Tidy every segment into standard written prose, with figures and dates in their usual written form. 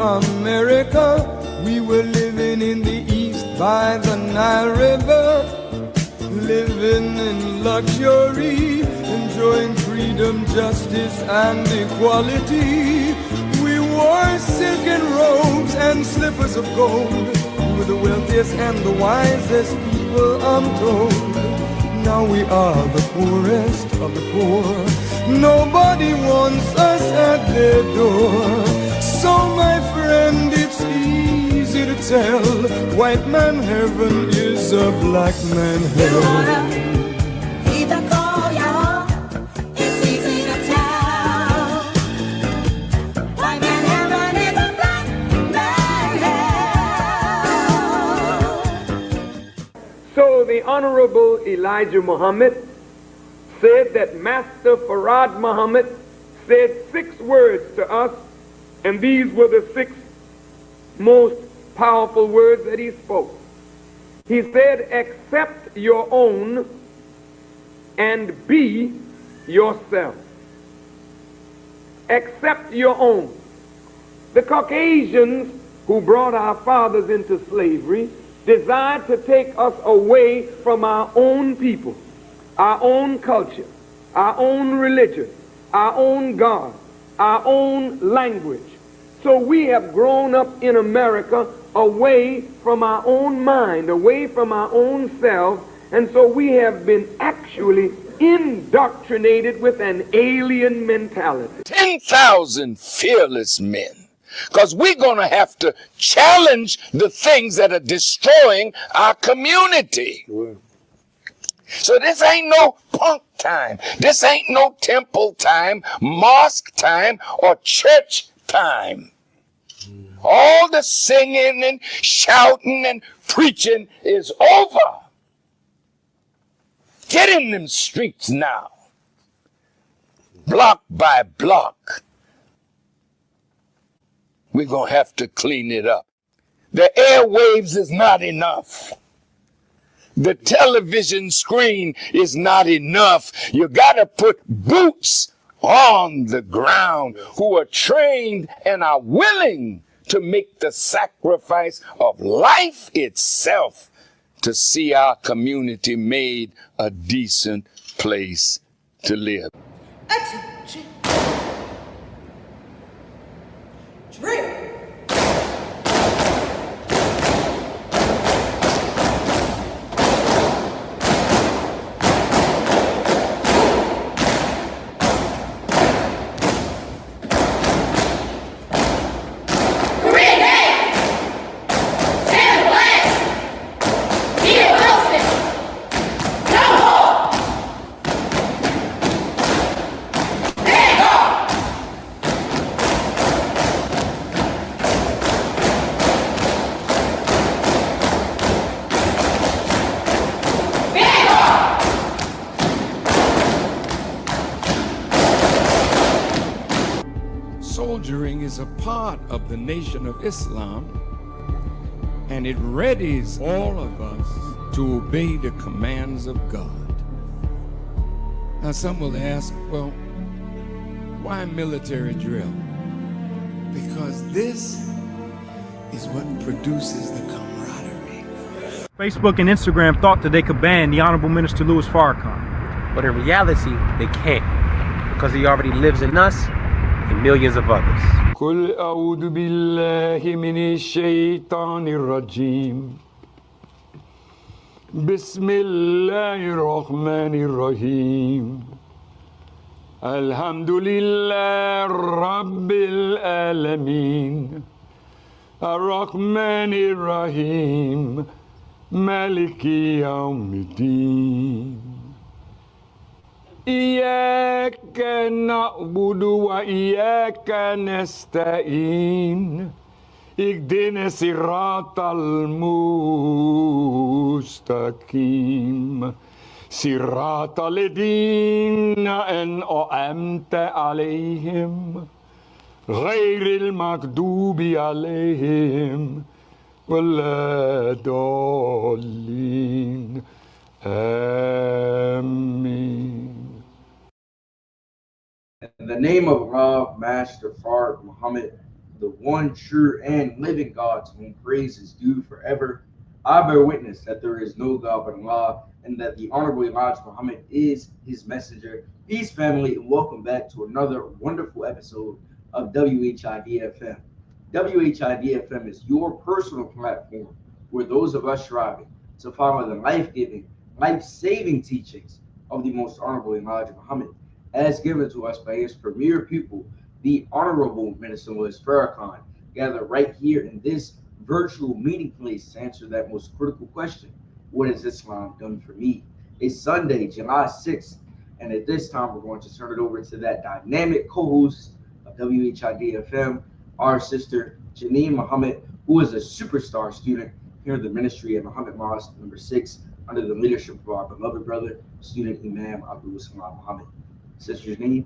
America. We were living in the East by the Nile River, living in luxury, enjoying freedom, justice, and equality. We wore silken robes and slippers of gold. We were the wealthiest and the wisest people, I'm told. Now we are the poorest of the poor. Nobody wants us at their door. So my friend, it's easy to tell, white man heaven is a black man hell. Keep the call, y'all. It's easy to tell. White man heaven is a black man hell. So the Honorable Elijah Muhammad said that Master Farad Muhammad said 6 words to us, and these were the 6 most powerful words that he spoke. He said, accept your own and be yourself. Accept your own. The Caucasians who brought our fathers into slavery desired to take us away from our own people, our own culture, our own religion, our own God, our own language. So we have grown up in America away from our own mind, away from our own selves, and so we have been actually indoctrinated with an alien mentality. 10,000 fearless men, because we're going to have to challenge the things that are destroying our community. So this ain't no punk time. This ain't no temple time, mosque time, or church time. All the singing and shouting and preaching is over. Get in them streets now, block by block. We're going to have to clean it up. The airwaves is not enough. The television screen is not enough. You got to put boots on the ground who are trained and are willing to make the sacrifice of life itself to see our community made a decent place to live. Attention. Drill. Soldiering is a part of the Nation of Islam, and it readies all of us to obey the commands of God. Now some will ask, well, why military drill? Because this is what produces the camaraderie. Facebook and Instagram thought that they could ban the Honorable Minister Louis Farrakhan. But in reality, they can't, because he already lives in us and millions of others. قل أعوذ بالله من الشيطان الرجيم بسم الله الرحمن الرحيم الحمد لله رب العالمين الرحمن الرحيم مالك يوم الدين إياك نعبد وإياك نستعين اهدنا الصراط المستقيم صراط الذين أنعمت عليهم غير المغضوب عليهم ولا الضالين آمين. In the name of Allah, Master Farad Muhammad, the one true and living God, to whom praise is due forever. I bear witness that there is no God but Allah, and that the Honorable Elijah Muhammad is his messenger. Peace, family, and welcome back to another wonderful episode of WHID-FM. WHID-FM is your personal platform where those of us striving to follow the life-giving, life-saving teachings of the Most Honorable Elijah Muhammad, as given to us by his premier pupil, the Honorable Minister Louis Farrakhan, gather right here in this virtual meeting place to answer that most critical question: what has Islam done for me? It's Sunday, July 6th, and at this time we're going to turn it over to that dynamic co-host of WHID-FM, our sister Janine Muhammad, who is a superstar student here in the ministry at Muhammad Mosque number 6 under the leadership of our beloved brother, student Imam Abdul Salam Muhammad. Sister Janine.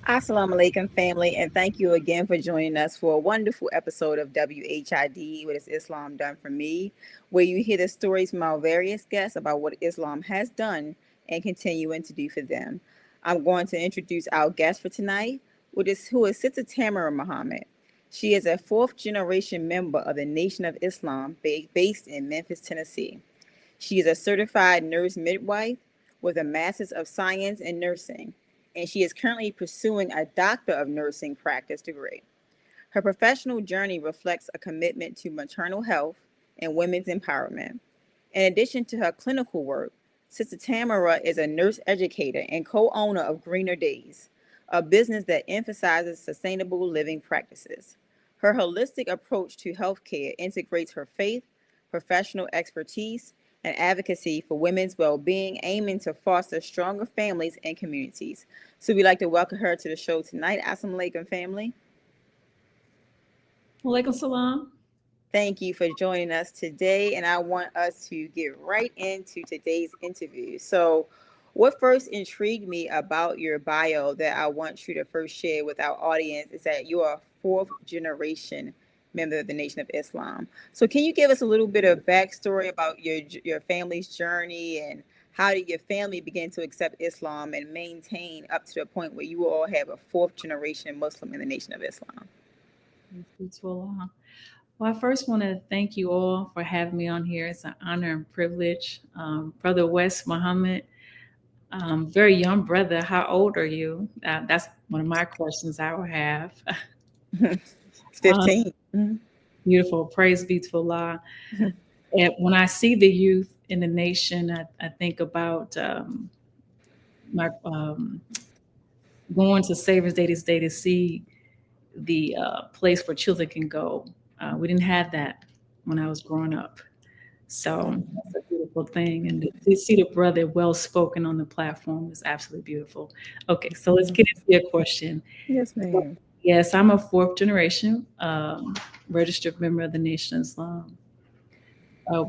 Assalamu alaikum, family, and thank you again for joining us for a wonderful episode of WHID, What Has Islam Done For Me, where you hear the stories from our various guests about what Islam has done and continuing to do for them. I'm going to introduce our guest for tonight, who is Sister Tamara Muhammad. She is a fourth-generation member of the Nation of Islam based in Memphis, Tennessee. She is a certified nurse midwife with a Master's of Science in Nursing, and she is currently pursuing a Doctor of Nursing practice degree. Her professional journey reflects a commitment to maternal health and women's empowerment. In addition to her clinical work, Sister Tamara is a nurse educator and co-owner of Greener Days, a business that emphasizes sustainable living practices. Her holistic approach to healthcare integrates her faith, professional expertise, and advocacy for women's well-being, aiming to foster stronger families and communities. So we'd like to welcome her to the show tonight. Assalamu alaikum, family. Walaikum salam. Thank you for joining us today, and I want us to get right into today's interview. So what first intrigued me about your bio that I want you to first share with our audience is that you are a fourth generation member of the Nation of Islam. So can you give us a little bit of backstory about your family's journey, and how did your family begin to accept Islam and maintain up to the point where you all have a fourth generation Muslim in the Nation of Islam? Well, I first want to thank you all for having me on here. It's an honor and privilege. Brother Wes Muhammad, very young brother, how old are you? That's one of my questions I will have. 15. Beautiful. Praise be to Allah. And when I see the youth in the nation, I think about my going to Savior's Day this day to see the place where children can go. We didn't have that when I was growing up. So that's a beautiful thing. And to see the brother well-spoken on the platform is absolutely beautiful. Okay, so let's get into your question. Yes, ma'am. Yes, I'm a fourth generation registered member of the Nation of Islam.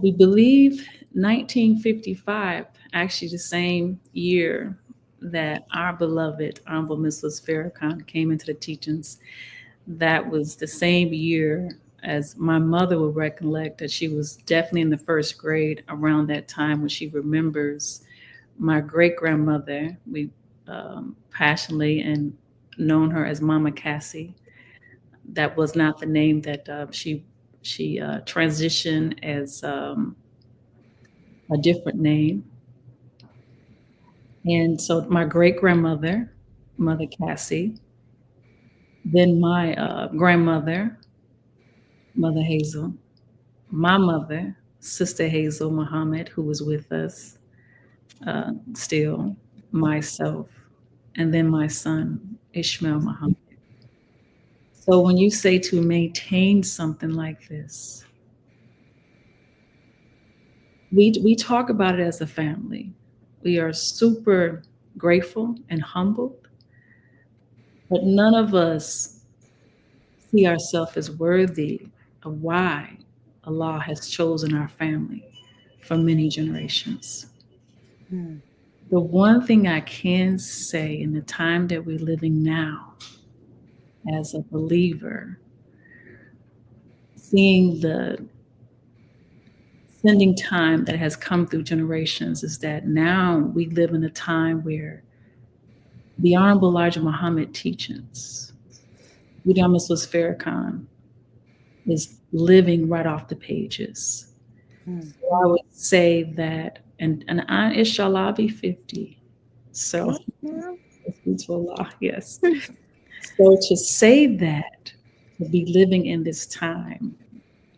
We believe 1955, actually the same year that our beloved Honorable Mr. Farrakhan came into the teachings, that was the same year as my mother would recollect that she was definitely in the first grade around that time, when she remembers my great-grandmother. We passionately and known her as Mama Cassie. That was not the name that she transitioned as a different name. And so my great-grandmother, Mother Cassie, then my grandmother, Mother Hazel, my mother, Sister Hazel Muhammad, who was with us still, myself, and then my son, Ishmael Muhammad. So when you say to maintain something like this, we talk about it as a family. We are super grateful and humbled, but none of us see ourselves as worthy of why Allah has chosen our family for many generations. The one thing I can say in the time that we're living now, as a believer, seeing the sending time that has come through generations, is that now we live in a time where the Honorable Elijah Muhammad teachings Udamus was Farrakhan, is living right off the pages. So I would say that, and I, inshallah, I'll be 50. So, yes. So to say that, to be living in this time,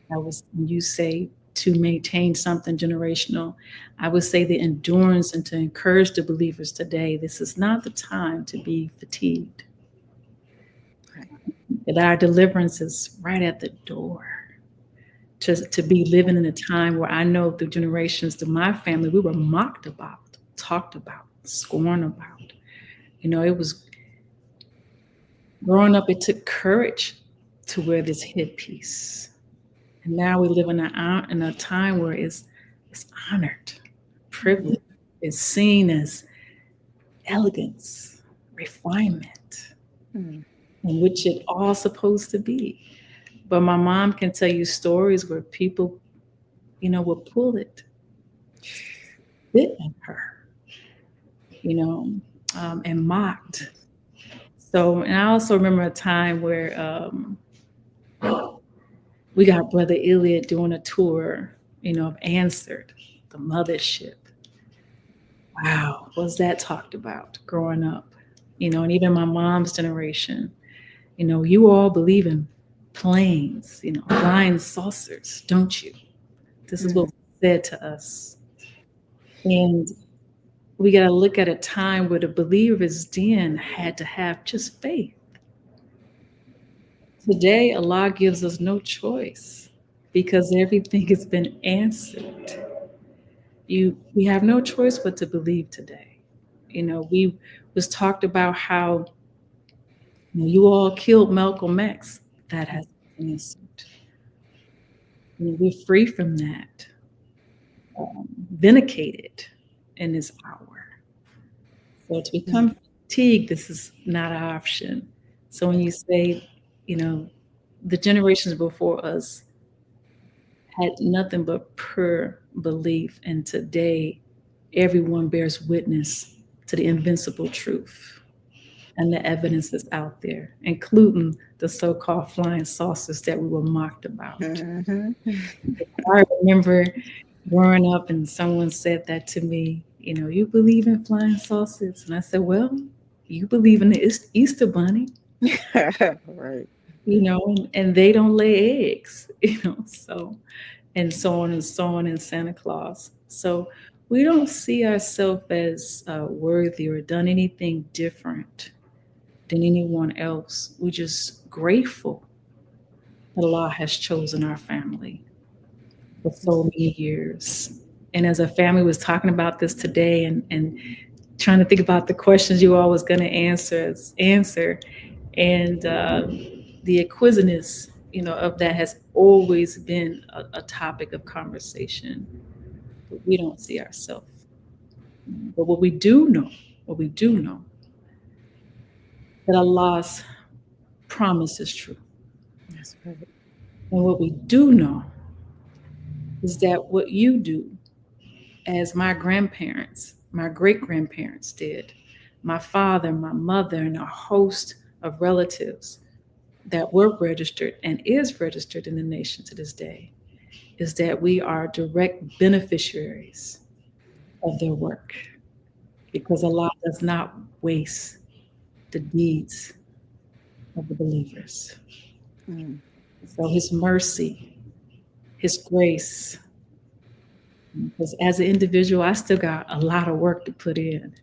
when you say to maintain something generational, I would say the endurance and to encourage the believers today, this is not the time to be fatigued. That our deliverance is right at the door. To be living in a time where I know through generations, through my family, we were mocked about, talked about, scorned about. It was growing up, it took courage to wear this headpiece. And now we live in a time where it's honored, privilege, it's seen as elegance, refinement, in which it all supposed to be. But my mom can tell you stories where people, will pull it, spit at her, and mocked. So, and I also remember a time where we got Brother Elliot doing a tour, of Answered, the mothership. Wow, was that talked about growing up? And even my mom's generation, you all believe in planes, flying saucers, don't you? This is what was said to us. And we got to look at a time where the believers then had to have just faith. Today, Allah gives us no choice because everything has been answered. We have no choice but to believe today. We was talked about how you all killed Malcolm X. That has been answered. We're free from that, vindicated in this hour. So to become fatigued, this is not an option. So when you say, the generations before us had nothing but pure belief, and today everyone bears witness to the invincible truth and the evidence that's out there, including the so-called flying saucers that we were mocked about. I remember growing up and someone said that to me, you believe in flying saucers? And I said, well, you believe in the Easter bunny. Right. And they don't lay eggs, so on and Santa Claus. So we don't see ourselves as worthy or done anything different than anyone else. We're just grateful that Allah has chosen our family for so many years. And as a family was talking about this today and trying to think about the questions you all was going to answer, and the acquisitiveness, of that has always been a topic of conversation. But we don't see ourselves. But what we do know, that Allah's promise is true. That's right. And what we do know is that what you do, as my grandparents, my great-grandparents did, my father, my mother, and a host of relatives that were registered and is registered in the nation to this day, is that we are direct beneficiaries of their work, because Allah does not waste the deeds of the believers. So his mercy, his grace, because as an individual, I still got a lot of work to put in.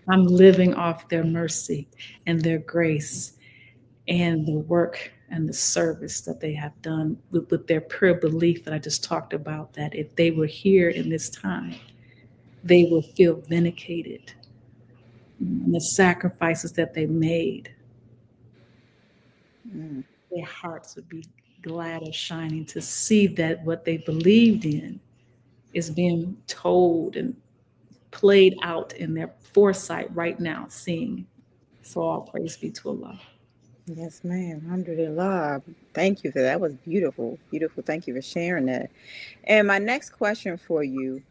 I'm living off their mercy and their grace and the work and the service that they have done with their pure belief that I just talked about, that if they were here in this time, they will feel vindicated. And the sacrifices that they made, their hearts would be glad or shining to see that what they believed in is being told and played out in their foresight right now, seeing. So all praise be to Allah. Yes, ma'am. Alhamdulillah. Thank you for that. That was beautiful. Beautiful. Thank you for sharing that. And my next question for you,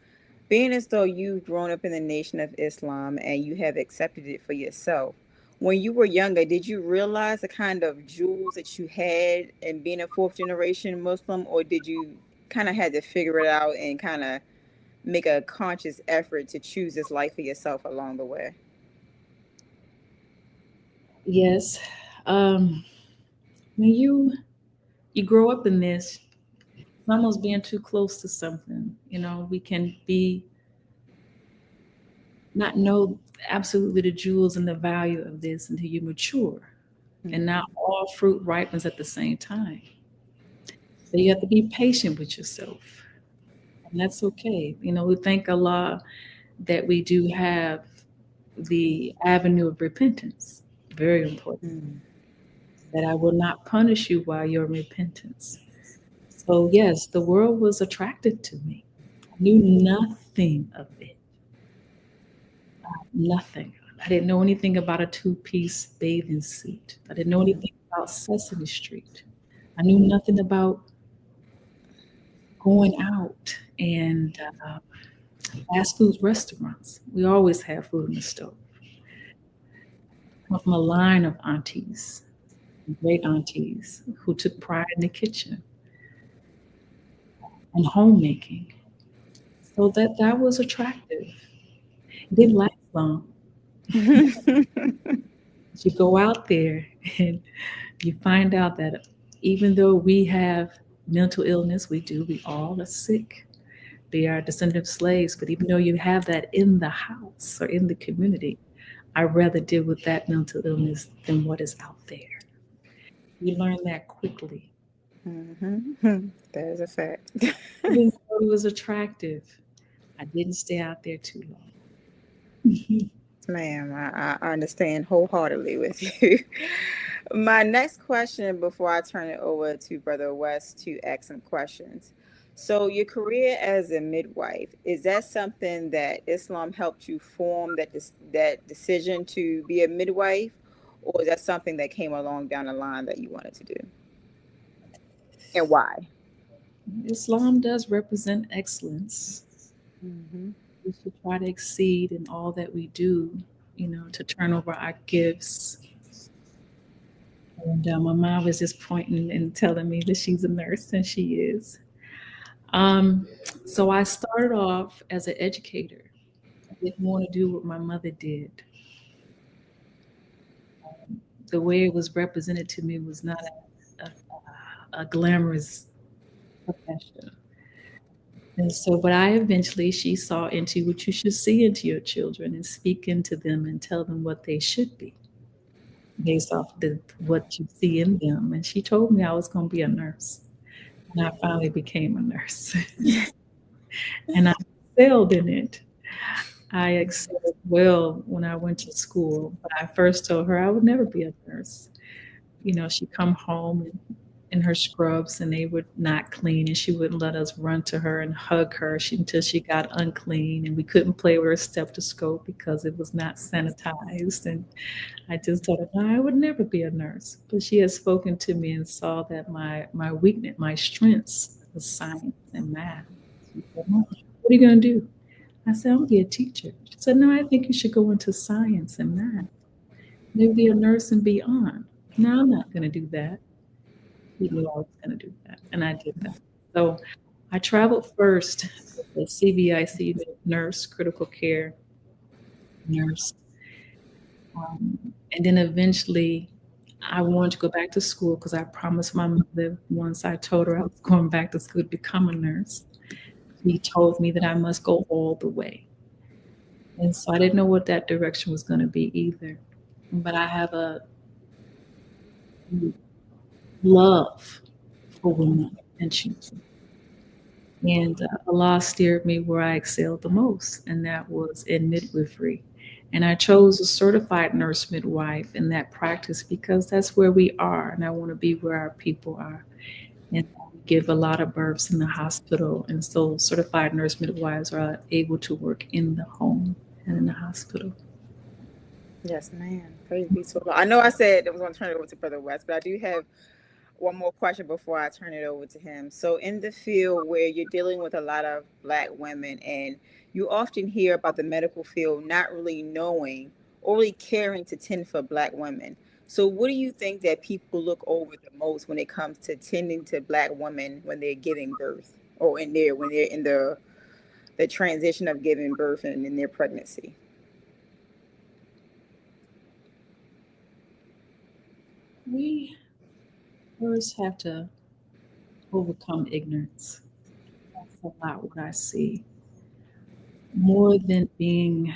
being as though you've grown up in the Nation of Islam and you have accepted it for yourself, When you were younger, did you realize the kind of jewels that you had in being a fourth generation Muslim, or did you kind of had to figure it out and kind of make a conscious effort to choose this life for yourself along the way? Yes. When you grow up in this, it's almost being too close to something. We can be not know absolutely the jewels and the value of this until you mature. And not all fruit ripens at the same time. So you have to be patient with yourself. And that's okay. We thank Allah that we do have the avenue of repentance. Very important. That I will not punish you while you're in repentance. So yes, the world was attractive to me. I knew nothing of it. Nothing. I didn't know anything about a two-piece bathing suit. I didn't know anything about Sesame Street. I knew nothing about going out and fast food restaurants. We always have food in the stove. I come from a line of aunties, great aunties, who took pride in the kitchen and homemaking. So that was attractive. It didn't last long. You go out there and you find out that even though we have mental illness, we all are sick. They are descendant of slaves, but even though you have that in the house or in the community, I'd rather deal with that mental illness than what is out there. You learn that quickly. That is a fact. Even though it was attractive, I didn't stay out there too long. Ma'am, I understand wholeheartedly with you. My next question before I turn it over to Brother West to ask some questions. So, your career as a midwife, is that something that Islam helped you form that decision to be a midwife, or is that something that came along down the line that you wanted to do? And why? Islam does represent excellence. We should try to exceed in all that we do, to turn over our gifts. And my mom was just pointing and telling me that she's a nurse, and she is. So I started off as an educator. I didn't want to do what my mother did. The way it was represented to me was not a glamorous profession. And so, but she saw into what you should see into your children and speak into them and tell them what they should be based off what you see in them. And she told me I was going to be a nurse. And I finally became a nurse. And I excelled in it. I excelled well when I went to school, but I first told her I would never be a nurse. She'd come home in her scrubs and they were not clean, and she wouldn't let us run to her and hug her until she got unclean, and we couldn't play with her stethoscope because it was not sanitized. And I just told her, no, I would never be a nurse. But she had spoken to me and saw that my weakness, my strengths was science and math. She said, "Mom, what are you going to do?" I said, "I'm going to be a teacher." She said, "No, I think you should go into science and math. Maybe be a nurse and beyond." No, I'm not going to do that. You knew I was going to do that, and I did that. So I traveled first as a CVIC nurse, critical care nurse. And then eventually I wanted to go back to school because I promised my mother once I told her I was going back to school to become a nurse. She told me that I must go all the way. And so I didn't know what that direction was going to be either. But I have a love for women and children. And Allah steered me where I excelled the most, and that was in midwifery. And I chose a certified nurse midwife in that practice because that's where we are, and I want to be where our people are. And we give a lot of births in the hospital, and so certified nurse midwives are able to work in the home and in the hospital. Yes, ma'am. Praise be to Allah. I know I said I was going to turn it over to Brother West, but I do have one more question before I turn it over to him. So in the field where you're dealing with a lot of Black women, and you often hear about the medical field not really knowing or really caring to tend for Black women. So, what do you think that people look over the most when it comes to tending to Black women when they're giving birth, or when they're in the transition of giving birth and in their pregnancy? We first have to overcome ignorance. That's a lot what I see. More than being,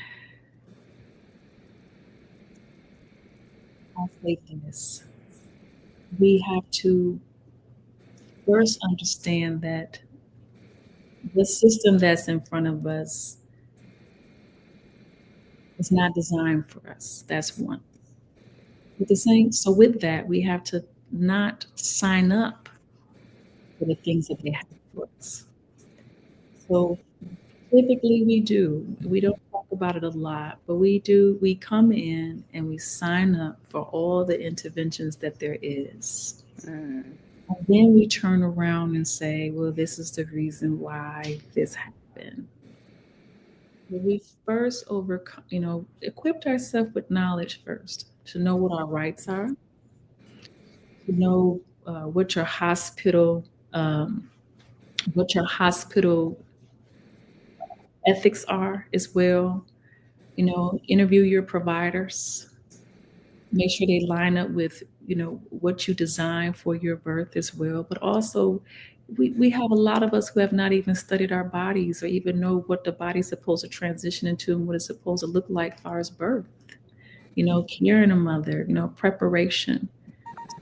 I'll say this, we have to first understand that the system that's in front of us is not designed for us. That's one. So with that, we have to not sign up for the things that they have for us. So typically we do. We don't talk about it a lot, but we do. We come in and we sign up for all the interventions that there is. And then we turn around and say, well, this is the reason why this happened. We first equipped ourselves with knowledge first, to know what our rights are, to know what your hospital ethics are as well. Interview your providers, make sure they line up with what you design for your birth as well. But also, we have a lot of us who have not even studied our bodies or even know what the body's supposed to transition into and what it's supposed to look like as far as birth. Caring a mother, preparation.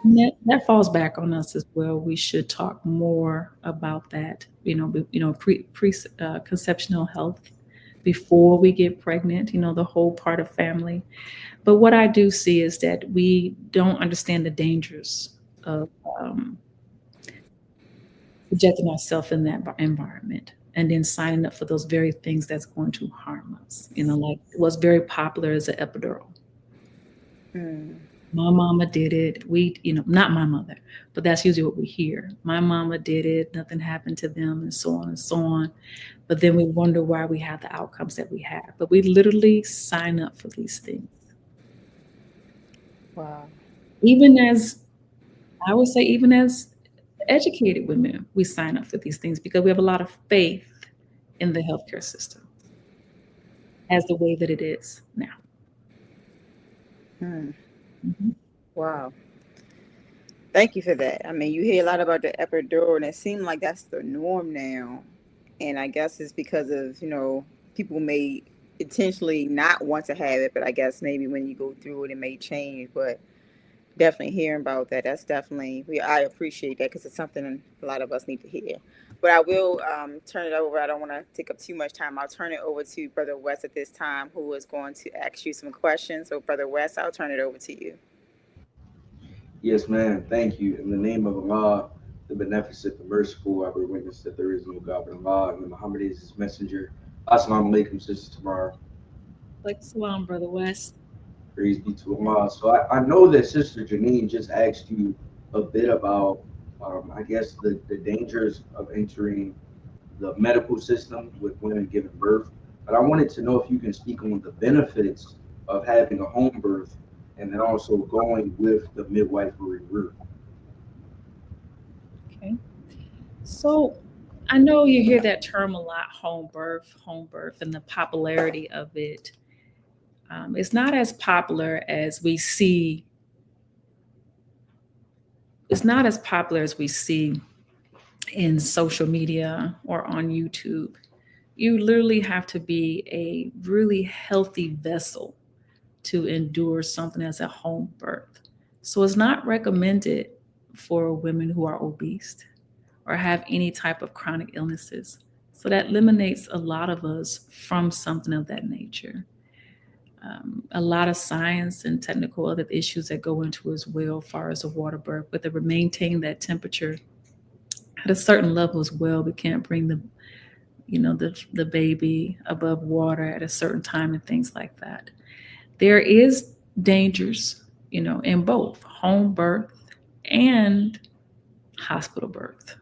And that falls back on us as well. We should talk more about that, conceptional health before we get pregnant, the whole part of family. But what I do see is that we don't understand the dangers of projecting ourselves in that environment and then signing up for those very things that's going to harm us. Like what's very popular is an epidural. My mama did it. Not my mother, but that's usually what we hear. My mama did it. Nothing happened to them, and so on and so on. But then we wonder why we have the outcomes that we have. But we literally sign up for these things. Wow. Even as educated women, we sign up for these things because we have a lot of faith in the healthcare system as the way that it is now. Wow. Thank you for that. I mean, you hear a lot about the epidural, and it seems like that's the norm now. And I guess it's because of, people may intentionally not want to have it, but I guess maybe when you go through it, it may change. But definitely hearing about that, that's definitely, I appreciate that because it's something a lot of us need to hear. But I will turn it over. I don't want to take up too much time. I'll turn it over to Brother West at this time, who is going to ask you some questions. So, Brother West, I'll turn it over to you. Yes, ma'am. Thank you. In the name of Allah, the beneficent, the merciful, I bear witness that there is no God but Allah, and Muhammad is his messenger. Assalamu alaikum, Sister Tamara. Like salam, Brother West. Praise be to Allah. So I know that Sister Janine just asked you a bit about, I guess, the dangers of entering the medical system with women giving birth. But I wanted to know if you can speak on the benefits of having a home birth and then also going with the midwifery route. Okay. So I know you hear that term a lot, home birth, and the popularity of it. It's not as popular as we see. It's not as popular as we see in social media or on YouTube. You literally have to be a really healthy vessel to endure something as a home birth. So it's not recommended for women who are obese or have any type of chronic illnesses. So that eliminates a lot of us from something of that nature. A lot of science and technical other issues that go into as well, as far as a water birth, but they maintain that temperature at a certain level as well. We can't bring the baby above water at a certain time and things like that. There is dangers, in both home birth and hospital birth.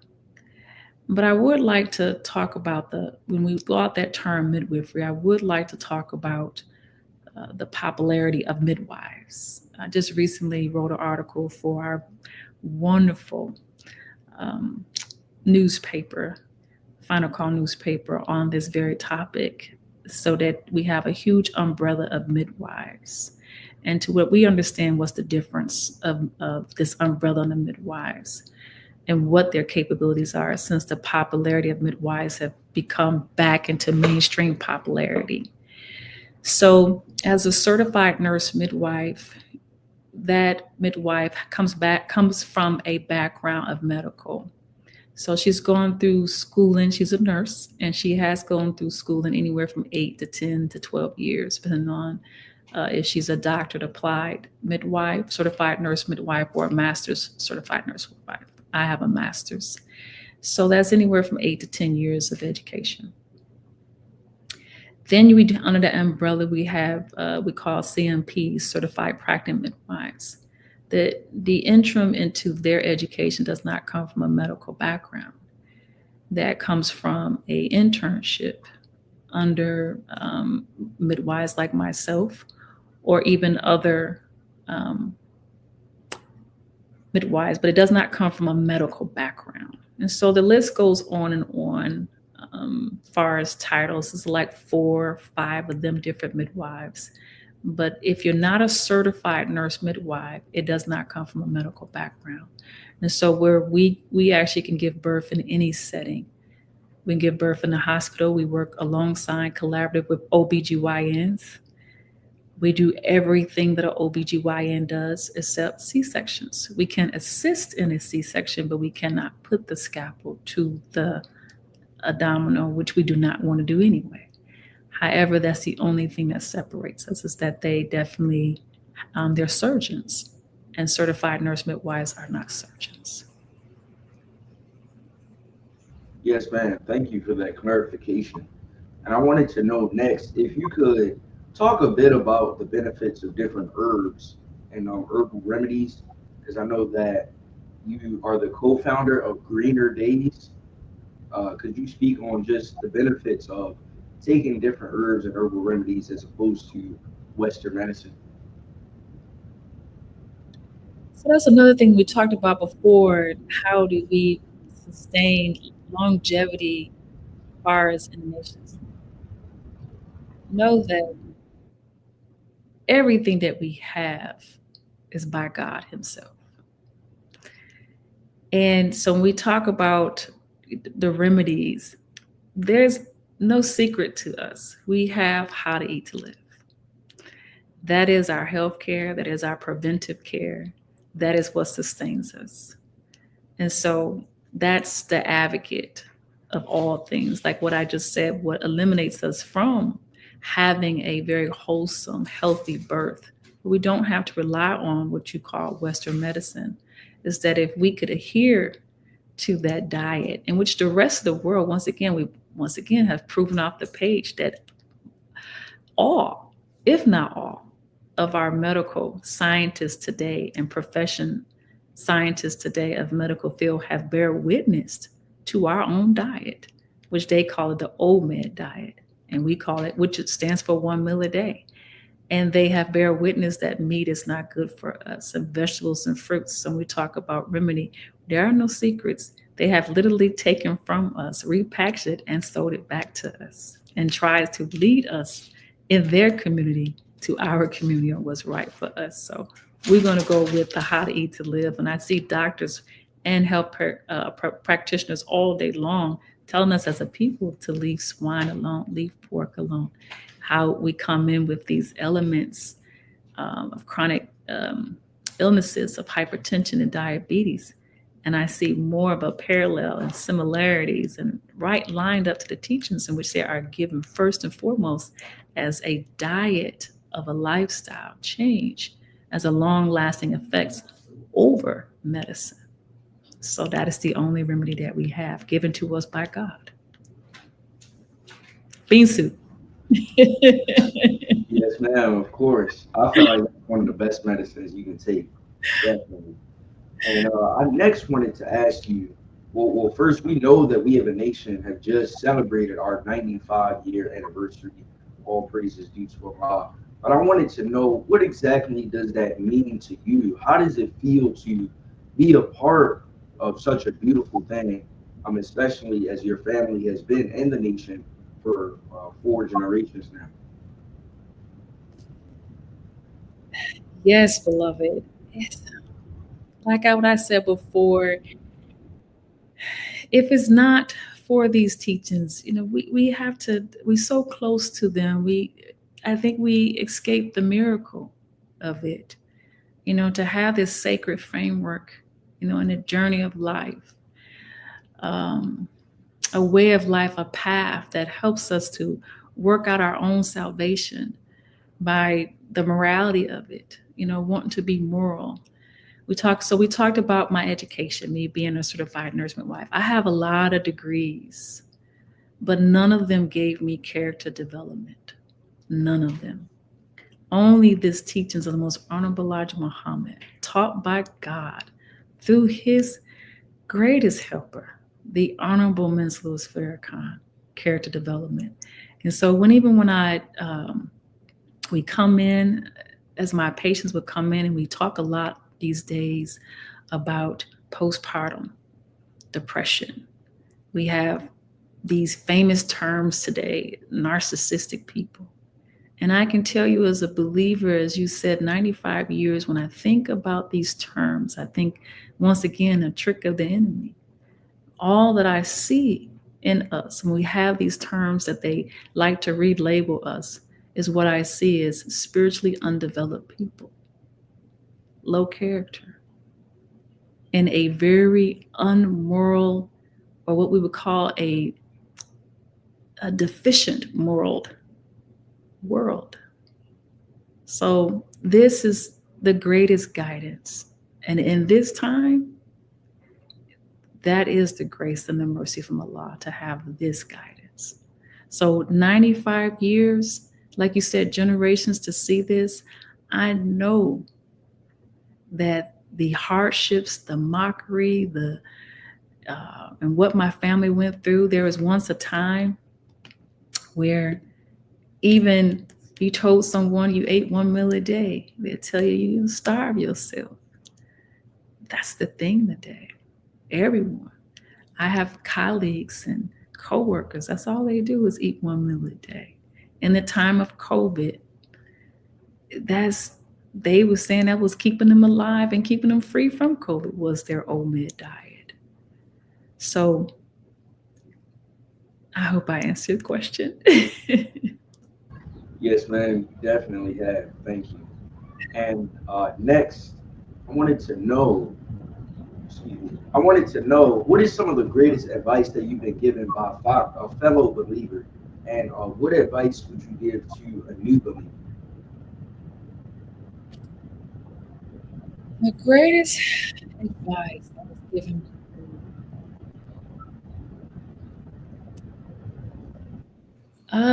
But I would like to talk about when we go out that term midwifery, I would like to talk about the popularity of midwives. I just recently wrote an article for our wonderful newspaper, Final Call newspaper, on this very topic, so that we have a huge umbrella of midwives. And to what we understand what's the difference of this umbrella and the midwives and what their capabilities are, since the popularity of midwives have become back into mainstream popularity. So as a certified nurse midwife, that midwife comes from a background of medical. So she's gone through schooling. She's a nurse, and she has gone through schooling anywhere from 8 to 10 to 12 years, depending on if she's a doctorate applied midwife, certified nurse midwife, or a master's certified nurse midwife. I have a master's. So that's anywhere from 8 to 10 years of education. Then under the umbrella, we have, we call CMPs, certified practicing midwives. The interim into their education does not come from a medical background. That comes from a internship under midwives like myself, or even other midwives, but it does not come from a medical background. And so the list goes on and on. Far as titles, it's like 4 or 5 of them different midwives. But if you're not a certified nurse midwife, it does not come from a medical background. And so where we actually can give birth in any setting. We can give birth in the hospital. We work alongside, collaborative with OBGYNs. We do everything that an OBGYN does except C-sections. We can assist in a C-section, but we cannot put the scalpel to the abdominal, which we do not want to do anyway. However, that's the only thing that separates us, is that they definitely, they're surgeons, and certified nurse midwives are not surgeons. Yes, ma'am. Thank you for that clarification. And I wanted to know next, if you could talk a bit about the benefits of different herbs and herbal remedies, because I know that you are the co-founder of Greener Days. Could you speak on just the benefits of taking different herbs and herbal remedies as opposed to Western medicine? So that's another thing we talked about before. How do we sustain longevity as far as in the nations? Know that everything that we have is by God Himself. And so when we talk about the remedies, there's no secret to us. We have how to eat to live. That is our health care. That is our preventive care. That is what sustains us. And so that's the advocate of all things. Like what I just said, what eliminates us from having a very wholesome, healthy birth. We don't have to rely on what you call Western medicine, is that if we could adhere to that diet, in which the rest of the world, once again have proven off the page that all, if not all, of our medical scientists today and profession scientists today of medical field have bear witness to our own diet, which they call it the OMED diet. And we call it, which it stands for 1 meal a day. And they have bear witness that meat is not good for us, and vegetables and fruits. So when we talk about remedy, there are no secrets. They have literally taken from us, repackaged it, and sold it back to us, and tried to lead us in their community to our community on what's right for us. So we're going to go with the how to eat to live. And I see doctors and health practitioners all day long telling us as a people to leave swine alone, leave pork alone. How we come in with these elements of chronic illnesses of hypertension and diabetes. And I see more of a parallel and similarities and right lined up to the teachings in which they are given first and foremost as a diet of a lifestyle change, as a long-lasting effects over medicine. So that is the only remedy that we have given to us by God. Bean soup. Yes, ma'am, of course. I feel like that's one of the best medicines you can take, definitely. And I next wanted to ask you, well, first, we know that we as a nation have just celebrated our 95-year anniversary. All praises due to Allah. But I wanted to know, what exactly does that mean to you? How does it feel to be a part of such a beautiful thing, especially as your family has been in the nation for 4 generations now? Yes, beloved. It's like what I said before, if it's not for these teachings, we have to, we're so close to them. I think we escape the miracle of it, to have this sacred framework, in a journey of life, a way of life, a path that helps us to work out our own salvation by the morality of it, wanting to be moral. We talked about my education, me being a certified nurse midwife. I have a lot of degrees, but none of them gave me character development. None of them. Only this teachings of the most honorable Elijah Muhammad, taught by God through his greatest helper, the Honorable Ms. Louis Farrakhan, character development. And so when we come in, as my patients would come in, and we talk a lot these days about postpartum depression. We have these famous terms today, narcissistic people. And I can tell you, as a believer, as you said, 95 years, when I think about these terms, I think, once again, a trick of the enemy. All that I see in us, when we have these terms that they like to relabel us, is what I see as spiritually undeveloped people, low character, in a very unmoral, or what we would call a deficient moral world. So this is the greatest guidance. And in this time, that is the grace and the mercy from Allah to have this guidance. So 95 years, like you said, generations to see this, I know that the hardships, the mockery, and what my family went through, there was once a time where even if you told someone you ate 1 meal a day, they'd tell you you starve yourself. That's the thing today. Everyone. I have colleagues and coworkers, that's all they do is eat 1 meal a day. In the time of COVID, they were saying that was keeping them alive and keeping them free from COVID was their OMID diet. So I hope I answered the question. Yes, ma'am, you definitely have. Thank you. And next, I wanted to know, what is some of the greatest advice that you've been given by a fellow believer, and what advice would you give to a new believer? The greatest advice that was given to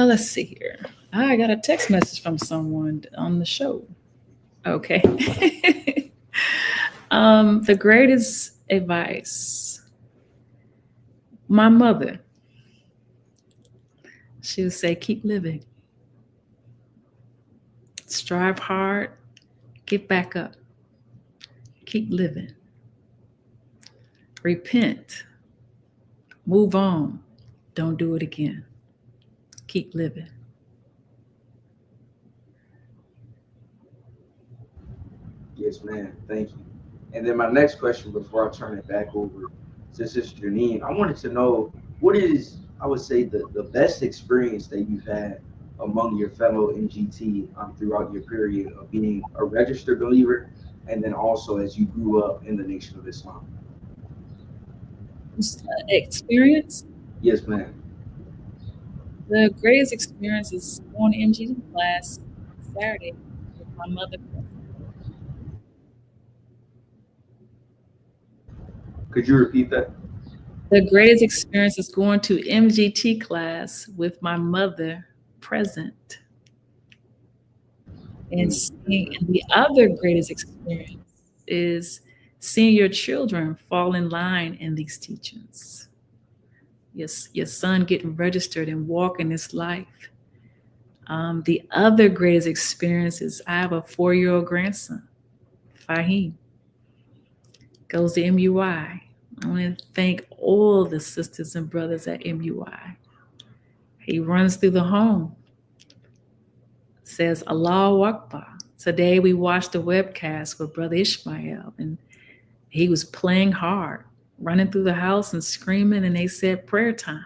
let's see here. I got a text message from someone on the show. Okay. The greatest advice, my mother, she would say, keep living. Strive hard, get back up. Keep living. Repent. Move on. Don't do it again. Keep living. Yes, ma'am. Thank you. And then my next question before I turn it back over to Sister Janine, I wanted to know, what is, I would say, the best experience that you've had among your fellow NGT throughout your period of being a registered believer, and then also as you grew up in the Nation of Islam? Experience? Yes, ma'am. The greatest experience is going to MGT class on Saturday with my mother. Could you repeat that? The greatest experience is going to MGT class with my mother present. And the other greatest experience is seeing your children fall in line in these teachings. Your son getting registered and walking this life. The other greatest experience is I have a 4-year-old grandson, Fahim, goes to MUI. I want to thank all the sisters and brothers at MUI. He runs through the home, says Allahu Akbar. Today we watched a webcast with Brother Ishmael, and he was playing hard, running through the house and screaming, and they said prayer time.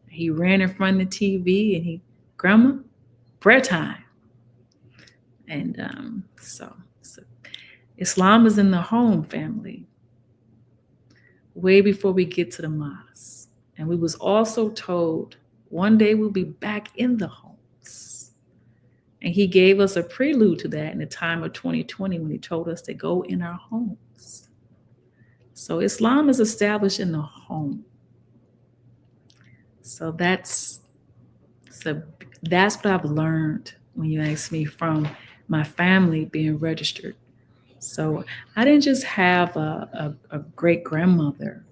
He ran in front of the TV and he, Grandma, prayer time. And so Islam is in the home, family, way before we get to the mosque. And we was also told one day we'll be back in the homes. And he gave us a prelude to that in the time of 2020 when he told us to go in our homes. So Islam is established in the home. So that's what I've learned when you ask me from my family being registered. So I didn't just have a great grandmother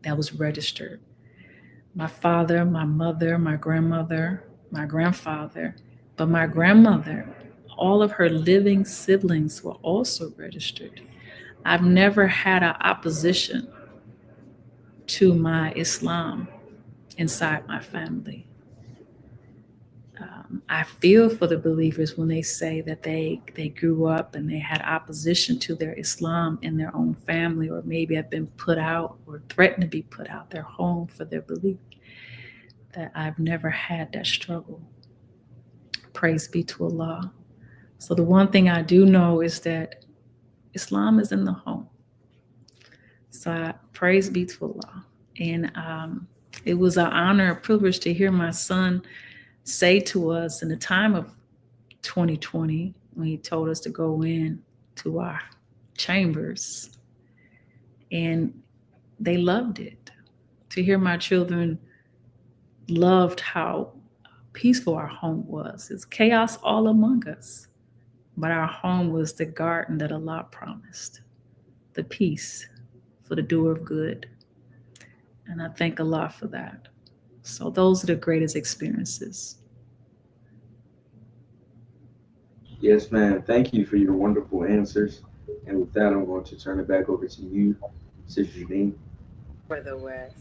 that was registered. My father, my mother, my grandmother, my grandfather, but my grandmother, all of her living siblings were also registered. I've never had an opposition to my Islam inside my family. I feel for the believers when they say that they grew up and they had opposition to their Islam in their own family, or maybe have been put out or threatened to be put out their home for their belief. That I've never had that struggle. Praise be to Allah. So the one thing I do know is that Islam is in the home. So praise be to Allah. And it was an honor, a privilege to hear my son say to us in the time of 2020, when he told us to go in to our chambers, and they loved it. To hear my children loved how peaceful our home was. It's chaos all among us, but our home was the garden that Allah promised, the peace for the doer of good. And I thank Allah for that. So those are the greatest experiences. Yes, ma'am. Thank you for your wonderful answers. And with that, I'm going to turn it back over to you, Sister Janine. Brother West.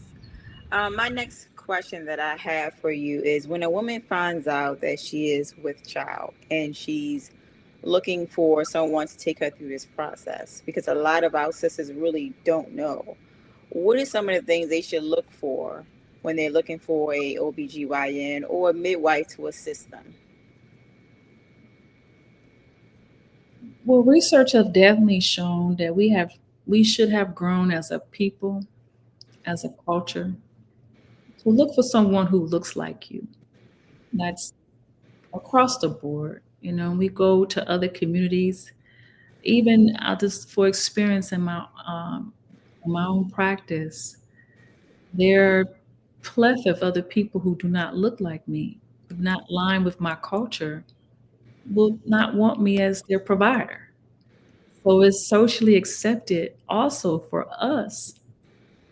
My next question that I have for you is, when a woman finds out that she is with child and she's looking for someone to take her through this process, because a lot of our sisters really don't know, what are some of the things they should look for when they're looking for a OBGYN or a midwife to assist them? Well, research has definitely shown that we should have grown as a people, as a culture, to look for someone who looks like you. That's across the board. You know, we go to other communities, even just for experience in my own practice, there are plethora of other people who do not look like me, do not align with my culture, will not want me as their provider. So it's socially accepted also for us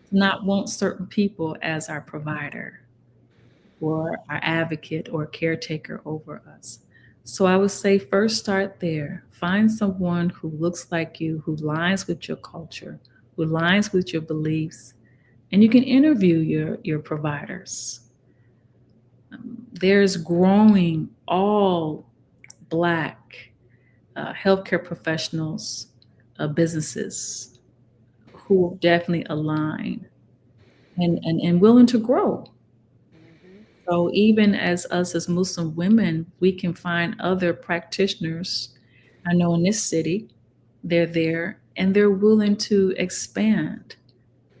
to not want certain people as our provider or our advocate or caretaker over us. So I would say first start there. Find someone who looks like you, who aligns with your culture, who aligns with your beliefs, and you can interview your providers. There's growing all Black healthcare professionals, businesses who definitely align and willing to grow. So even as us as Muslim women, we can find other practitioners. I know in this city, they're there and they're willing to expand.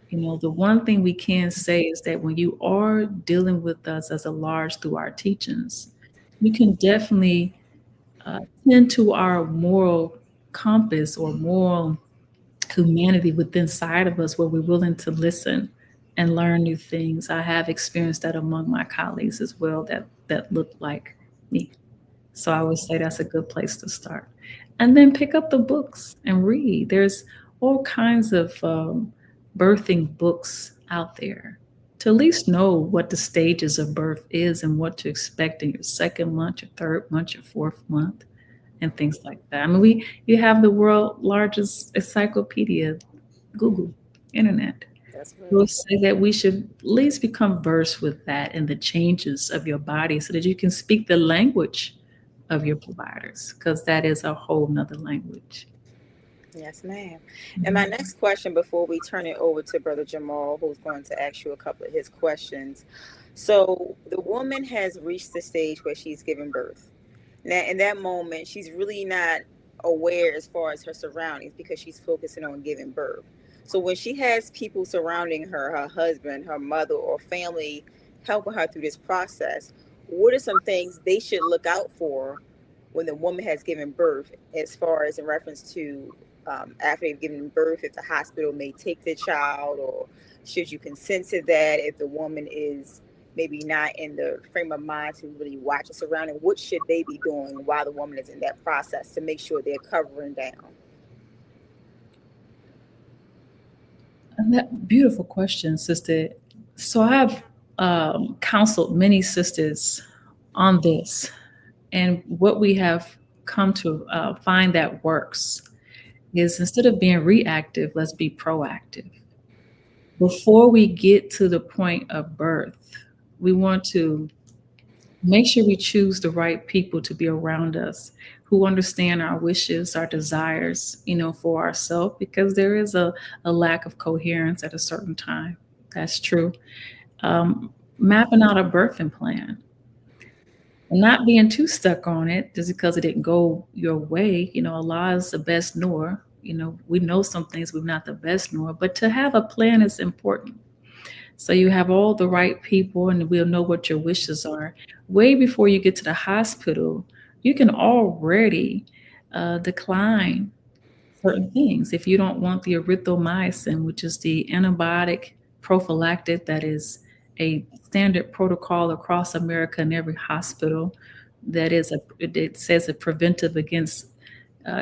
You know, the one thing we can say is that when you are dealing with us as a large through our teachings, you can definitely tend to our moral compass or moral humanity within inside of us, where we're willing to listen and learn new things. I have experienced that among my colleagues as well that look like me. So I would say that's a good place to start. And then pick up the books and read. There's all kinds of birthing books out there. to at least know what the stages of birth is and what to expect in your second month, your third month, your fourth month, and things like that. I mean, you have the world's largest encyclopedia, Google, internet. That's We'll right. say that we should at least become versed with that and the changes of your body so that you can speak the language of your providers, because that is a whole nother language. Yes, ma'am. And my next question before we turn it over to Brother Jamal, who's going to ask you a couple of his questions. So the woman has reached the stage where she's giving birth. Now, in that moment, she's really not aware as far as her surroundings because she's focusing on giving birth. So when she has people surrounding her, her husband, her mother, or family helping her through this process, what are some things they should look out for when the woman has given birth, as far as in reference to after they've given birth, if the hospital may take the child, or should you consent to that if the woman is maybe not in the frame of mind to really watch her surrounding? What should they be doing while the woman is in that process to make sure they're covering down? And that beautiful question, sister. So I've counseled many sisters on this, and what we have come to find that works is, instead of being reactive, let's be proactive. Before we get to the point of birth, we want to make sure we choose the right people to be around us who understand our wishes, our desires, for ourselves, because there is a lack of coherence at a certain time. That's true. Mapping out a birthing plan and not being too stuck on it just because it didn't go your way. Allah is the best knower. We know some things we're not the best knower, but to have a plan is important. So you have all the right people and we'll know what your wishes are. Way before you get to the hospital, you can already decline certain things. If you don't want the erythromycin, which is the antibiotic prophylactic that is a standard protocol across America in every hospital, that is it says a preventive against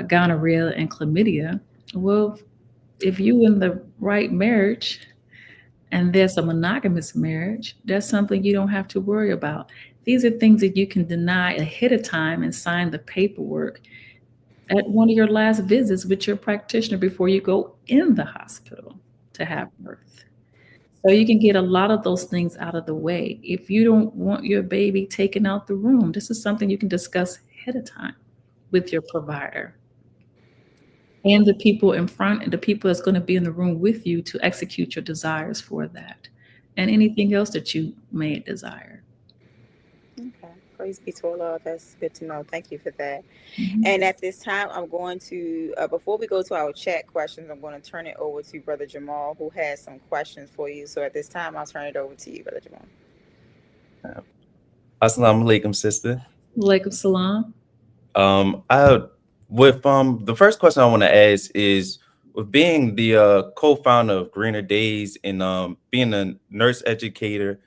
gonorrhea and chlamydia. Well, if you in the right marriage and there's a monogamous marriage, that's something you don't have to worry about. These are things that you can deny ahead of time and sign the paperwork at one of your last visits with your practitioner before you go in the hospital to have birth. So you can get a lot of those things out of the way. If you don't want your baby taken out the room, this is something you can discuss ahead of time with your provider and the people in front and the people that's going to be in the room with you to execute your desires for that and anything else that you may desire. Okay. Praise be to Allah. That's good to know. Thank you for that. Mhm. And at this time, I'm going to, before we go to our chat questions, I'm going to turn it over to Brother Jamal, who has some questions for you. So at this time, I'll turn it over to you, Brother Jamal. Assalamu alaikum, sister. Walaikum salam. The first question I want to ask is, with being the co-founder of Greener Days and being a nurse educator,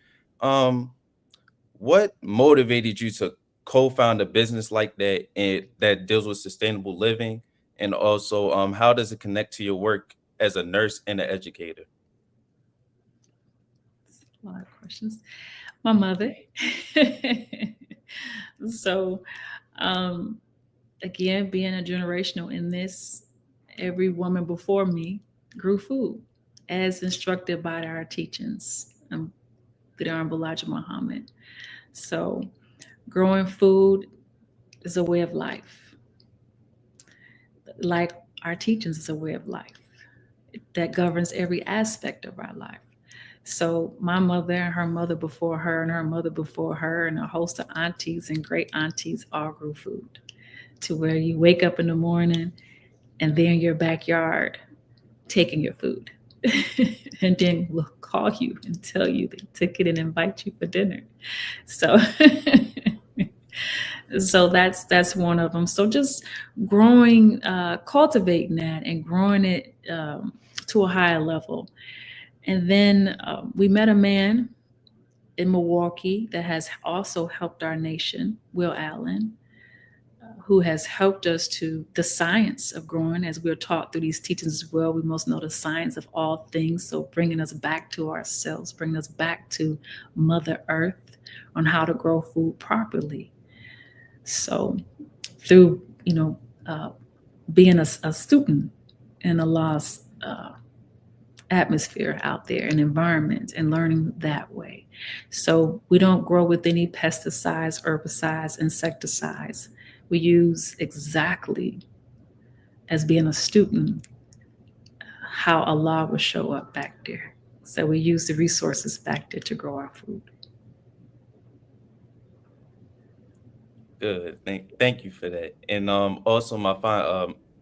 what motivated you to co-found a business like that and that deals with sustainable living? And also, how does it connect to your work as a nurse and an educator? A lot of questions. My mother. So, again, being a generational in this, every woman before me grew food as instructed by our teachings, the Honorable Muhammad. So growing food is a way of life. Like our teachings is a way of life that governs every aspect of our life. So my mother and her mother before her and her mother before her and a host of aunties and great aunties all grew food, to where you wake up in the morning and they're in your backyard taking your food. And then we'll call you and tell you they took it and invite you for dinner. So so that's one of them. So just growing, cultivating that and growing it to a higher level. And then we met a man in Milwaukee that has also helped our nation, Will Allen, who has helped us to the science of growing, as we're taught through these teachings as well. We must know the science of all things. So bringing us back to ourselves, bringing us back to Mother Earth on how to grow food properly. So through, being a student in Allah's atmosphere out there and environment and learning that way. So we don't grow with any pesticides, herbicides, insecticides. We use exactly, as being a student, how Allah will show up back there. So we use the resources back there to grow our food. Good. Thank you for that. And also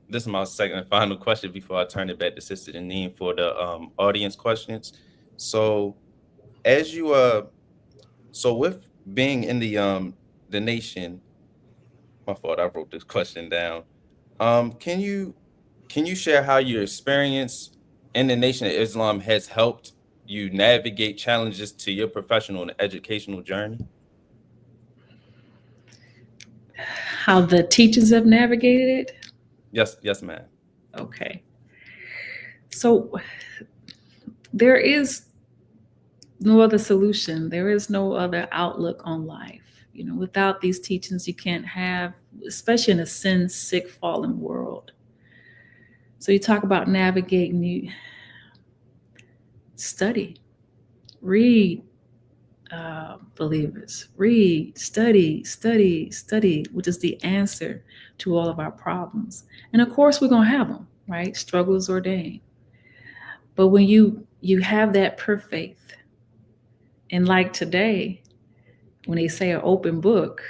this is my second and final question before I turn it back to Sister Janine for the audience questions. So as you so with being in the nation, my fault, I wrote this question down. Can you share how your experience in the Nation of Islam has helped you navigate challenges to your professional and educational journey? How the teachers have navigated it? Yes, ma'am. Okay. So there is no other solution. There is no other outlook on life. Without these teachings, you can't have, especially in a sin, sick, fallen world. So you talk about navigating, you study, read, believers, read, study, which is the answer to all of our problems. And of course, we're going to have them, right? Struggles ordained. But when you have that per faith, and like today, when they say an open book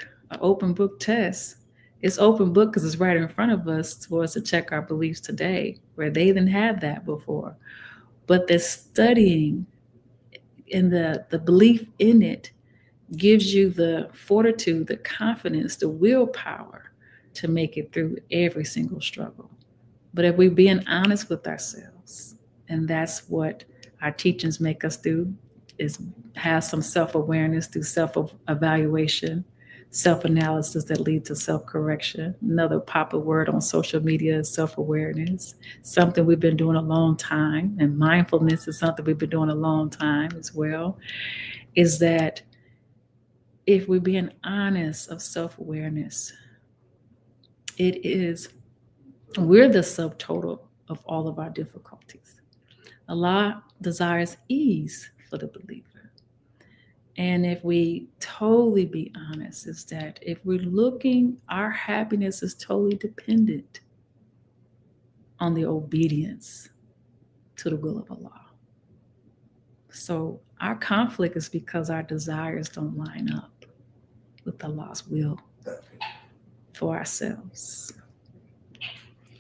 test, it's open book because it's right in front of us for us to check our beliefs today, where they didn't have that before. But the studying and the belief in it gives you the fortitude, the confidence, the willpower to make it through every single struggle. But if we're being honest with ourselves, and that's what our teachings make us do, is have some self-awareness through self-evaluation, self-analysis that lead to self-correction. Another popular word on social media is self-awareness, something we've been doing a long time, and mindfulness is something we've been doing a long time as well, is that if we're being honest of self-awareness, we're the subtotal of all of our difficulties. Allah desires ease for the believer. And if we totally be honest, is that if we're looking, our happiness is totally dependent on the obedience to the will of Allah. So our conflict is because our desires don't line up with Allah's will for ourselves.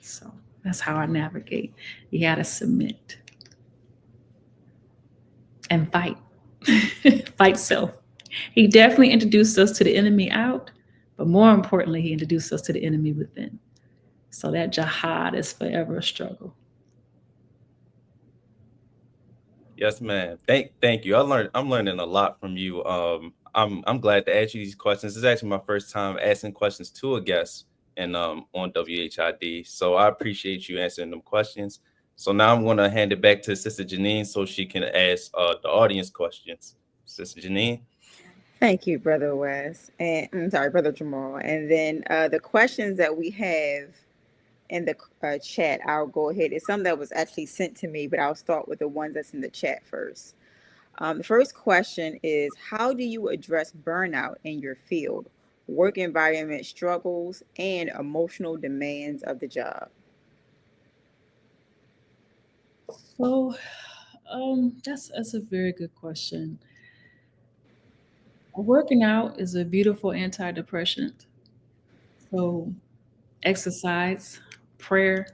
So that's how I navigate. You got to submit and fight. Fight self. He definitely introduced us to the enemy out, but more importantly, he introduced us to the enemy within. So that jihad is forever a struggle. Yes, ma'am. Thank you. I'm learning a lot from you. I'm glad to ask you these questions. This is actually my first time asking questions to a guest and on WHID. So I appreciate you answering them questions. So now I'm going to hand it back to Sister Janine so she can ask the audience questions. Sister Janine. Thank you, Brother Wes. And I'm sorry, Brother Jamal. And then the questions that we have in the chat, I'll go ahead. It's some that was actually sent to me, but I'll start with the ones that's in the chat first. The first question is, how do you address burnout in your field, work environment struggles, and emotional demands of the job? So that's a very good question. Working out is a beautiful antidepressant. So exercise, prayer,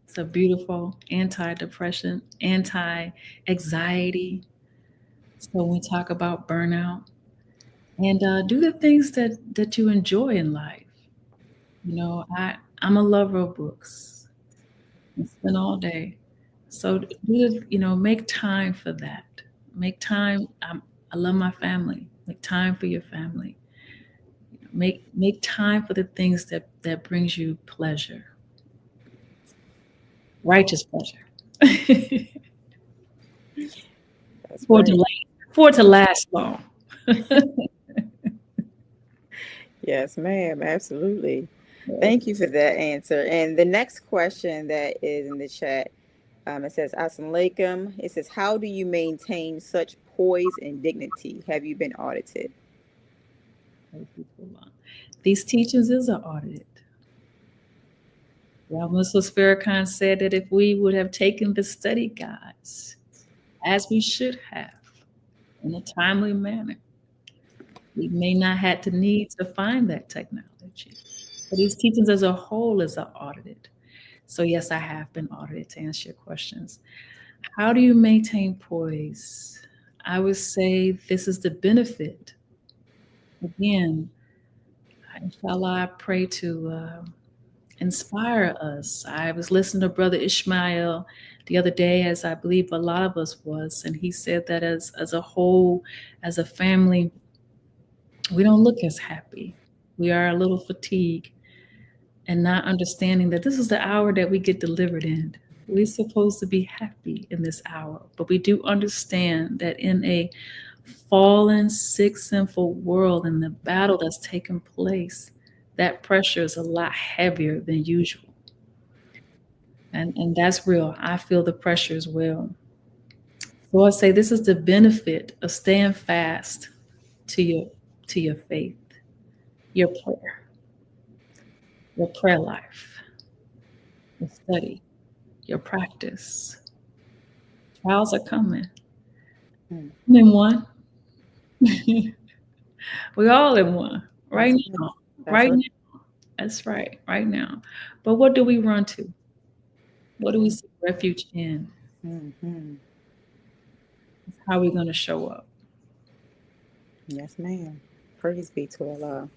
it's a beautiful antidepressant, anti-anxiety. So when we talk about burnout, and do the things that you enjoy in life. I'm a lover of books. I spend all day. So make time for that. Make time. I love my family. Make time for your family. Make time for the things that that brings you pleasure, righteous pleasure. That's for, it right. to last, for it to last long. Yes, ma'am. Absolutely. Thank you for that answer. And the next question that is in the chat, it says, Assalamu alaikum. It says, how do you maintain such poise and dignity? Have you been audited? These teachings are audited. Well, Mrs. Farrakhan said that if we would have taken the study guides as we should have in a timely manner, we may not have the need to find that technology. But these teachings as a whole are audited. So yes, I have been audited to answer your questions. How do you maintain poise? I would say this is the benefit. Again, inshallah, I pray to inspire us. I was listening to Brother Ishmael the other day, as I believe a lot of us was, and he said that as a whole, as a family, we don't look as happy. We are a little fatigued and not understanding that this is the hour that we get delivered in. We're supposed to be happy in this hour, but we do understand that in a fallen, sick, sinful world, and the battle that's taken place, that pressure is a lot heavier than usual. And that's real. I feel the pressure as well. So I say this is the benefit of staying fast to your faith, your prayer life, your study, your practice. Trials are coming. I'm in one. We're all in one right now. Right now. That's right. Right now. But what do we run to? What do we seek refuge in? How are we going to show up? Yes, ma'am. Praise be to Allah.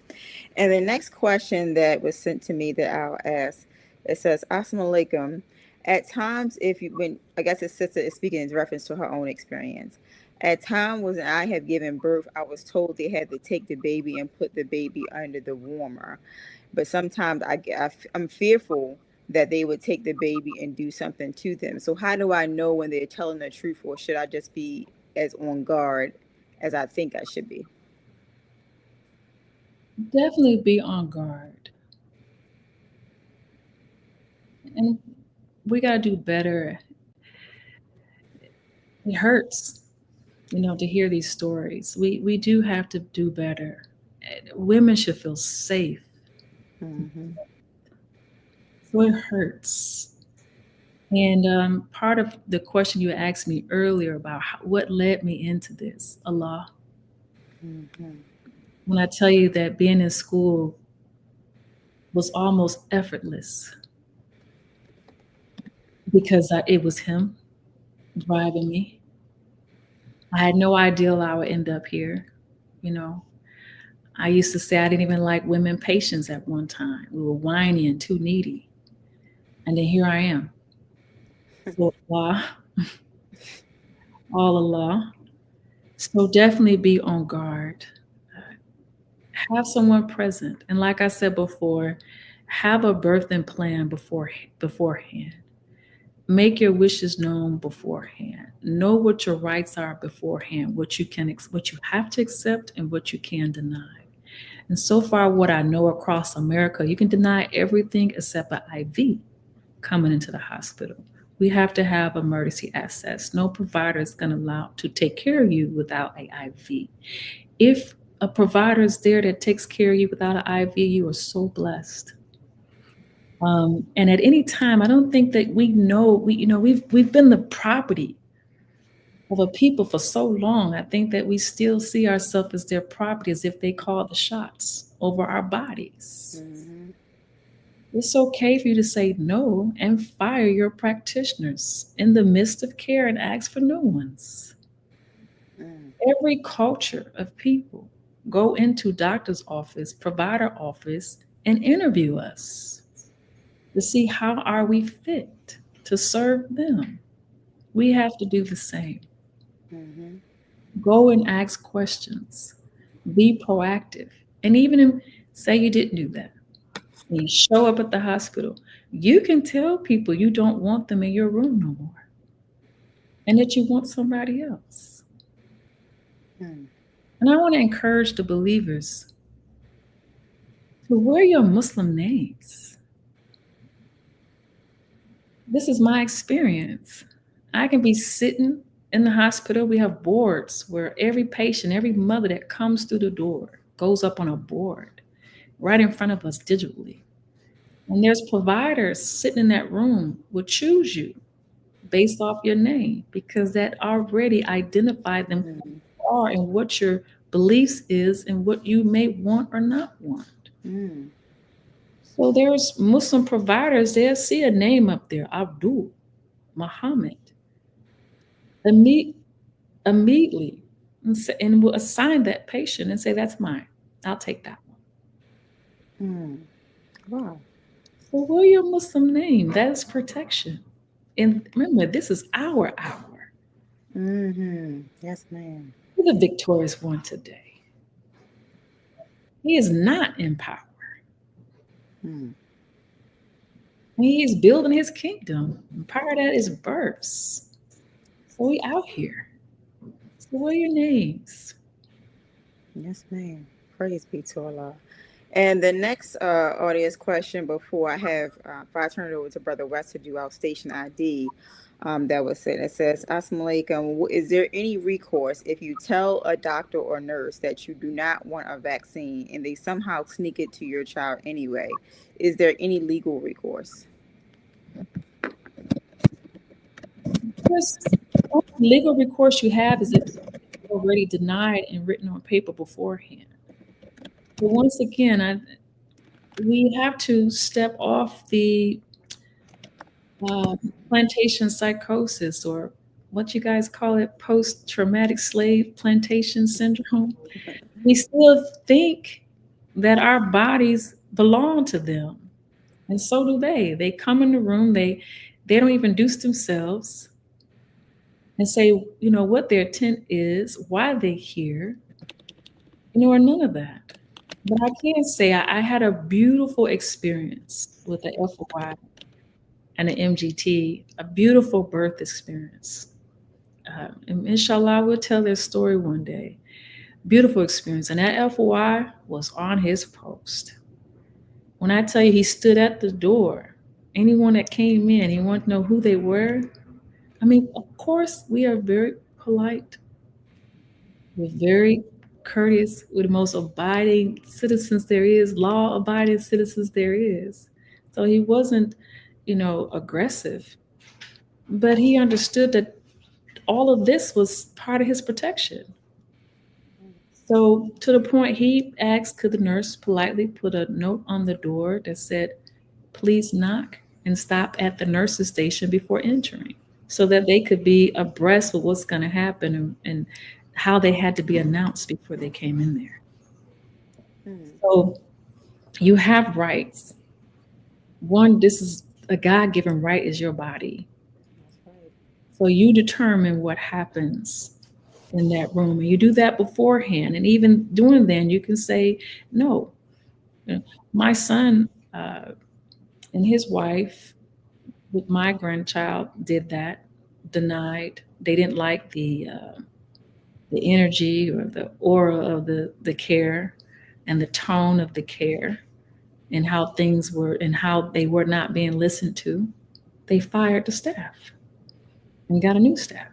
And the next question that was sent to me that I'll ask, it says, Assalamu alaikum. At times, when I guess his sister is speaking in reference to her own experience. At times when I have given birth, I was told they had to take the baby and put the baby under the warmer. But sometimes I'm fearful that they would take the baby and do something to them. So how do I know when they're telling the truth, or should I just be as on guard as I think I should be? Definitely be on guard. And we got to do better. It hurts, to hear these stories. We do have to do better. Women should feel safe. So it hurts. And part of the question you asked me earlier about what led me into this, Allah. When I tell you that being in school was almost effortless because it was Him driving me. I had no idea I would end up here. I used to say I didn't even like women patients at one time. We were whiny and too needy. And then here I am. So Allah, all Allah. So definitely be on guard. Have someone present. And like I said before, have a birthing plan beforehand. Make your wishes known beforehand. Know what your rights are beforehand, what you have to accept and what you can deny. And so far, what I know across America, you can deny everything except an IV coming into the hospital. We have to have emergency access. No provider is going to allow to take care of you without an IV. If a provider is there that takes care of you without an IV, you are so blessed. And at any time, I don't think that we've been the property of a people for so long. I think that we still see ourselves as their property, as if they call the shots over our bodies. It's okay for you to say no and fire your practitioners in the midst of care and ask for new ones. Every culture of people go into doctor's office, provider office, and interview us to see how are we fit to serve them. We have to do the same. Go and ask questions. Be proactive. And even say you didn't do that. And you show up at the hospital, you can tell people you don't want them in your room no more and that you want somebody else. And I want to encourage the believers to wear your Muslim names. This is my experience. I can be sitting in the hospital. We have boards where every patient, every mother that comes through the door goes up on a board right in front of us digitally. And there's providers sitting in that room will choose you based off your name because that already identified them who you are and what your beliefs is and what you may want or not want. So there's Muslim providers, they'll see a name up there, Abdul, Muhammad, immediately, and will assign that patient and say, that's mine. I'll take that one. Wow. So wear your Muslim name. That is protection. And remember, this is our hour. Yes, ma'am. We're the victorious one today. He is not in power. He is building his kingdom. And part of that is births. So we out here. So what are your names? Yes, ma'am. Praise be to Allah. And the next audience question before I turn it over to Brother West to do our station ID, that was said. It says, Assalamu alaikum. Is there any recourse if you tell a doctor or nurse that you do not want a vaccine and they somehow sneak it to your child anyway? Is there any legal recourse? The legal recourse you have is if it's already denied and written on paper beforehand. But once again, we have to step off the plantation psychosis, or what you guys call it, post-traumatic slave plantation syndrome. We still think that our bodies belong to them, and so do they. They come in the room, they don't introduce themselves and say, what their intent is, why they're here, or none of that. But I can say I had a beautiful experience with the FOI and the MGT, a beautiful birth experience. And inshallah, we'll tell their story one day. Beautiful experience. And that FOI was on his post. When I tell you he stood at the door, anyone that came in, he wanted to know who they were. I mean, of course, we are very polite. We're very courteous. We're the most abiding citizens there is, law-abiding citizens there is. So he wasn't, aggressive, but he understood that all of this was part of his protection. So to the point, he asked, could the nurse politely put a note on the door that said, please knock and stop at the nurse's station before entering, so that they could be abreast of what's going to happen and how they had to be announced before they came in there. So you have rights. One, this is a God-given right, is your body. So you determine what happens in that room, and you do that beforehand. And even doing then, you can say, no, my son and his wife with my grandchild did that, denied. They didn't like the energy or the aura of the care and the tone of the care and how things were and how they were not being listened to. They fired the staff and got a new staff.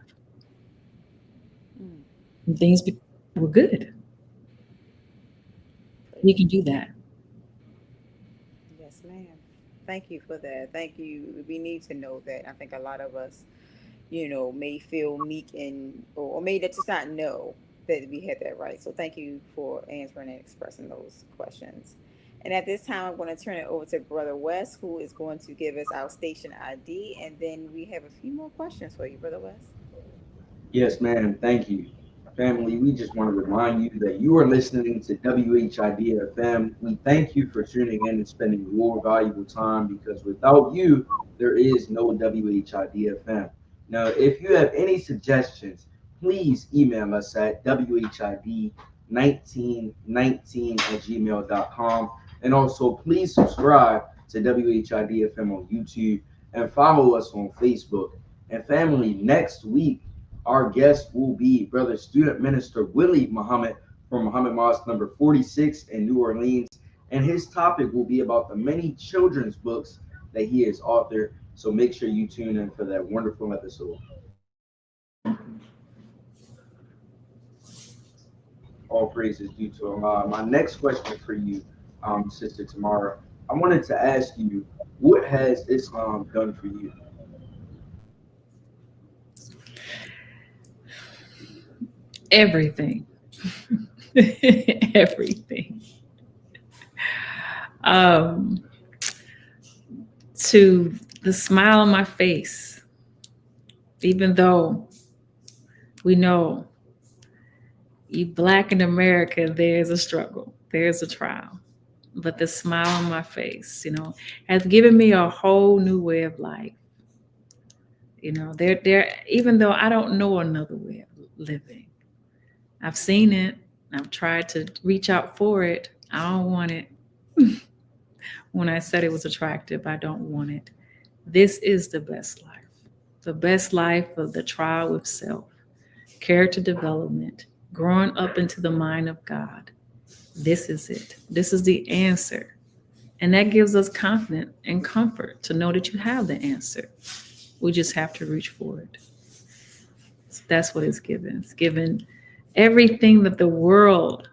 And things were good. You can do that. Yes, ma'am. Thank you for that. Thank you. We need to know that. I think a lot of us, may feel meek or may just not know that we had that right. So thank you for answering and expressing those questions. And at this time, I'm going to turn it over to Brother West, who is going to give us our station ID. And then we have a few more questions for you, Brother West. Yes, ma'am. Thank you. Family, we just want to remind you that you are listening to WHID-FM. We thank you for tuning in and spending your valuable time, because without you, there is no WHID-FM. Now, if you have any suggestions, please email us at WHID1919@gmail.com. And also, please subscribe to WHID-FM on YouTube and follow us on Facebook. And family, next week, our guest will be Brother Student Minister Willie Muhammad from Muhammad Mosque number 46 in New Orleans. And his topic will be about the many children's books that he has authored. So make sure you tune in for that wonderful episode. All praises due to Allah. My next question for you, Sister Tamara, I wanted to ask you, what has Islam done for you? Everything. Everything. To the smile on my face, even though we know you Black in America, there's a struggle, there's a trial, but the smile on my face, has given me a whole new way of life. There, even though I don't know another way of living, I've seen it. I've tried to reach out for it. I don't want it. When I said it was attractive, I don't want it. This is the best life of the trial with self, character development, growing up into the mind of God. This is it. This is the answer. And that gives us confidence and comfort to know that you have the answer. We just have to reach for it. So that's what it's given. It's given everything that the world,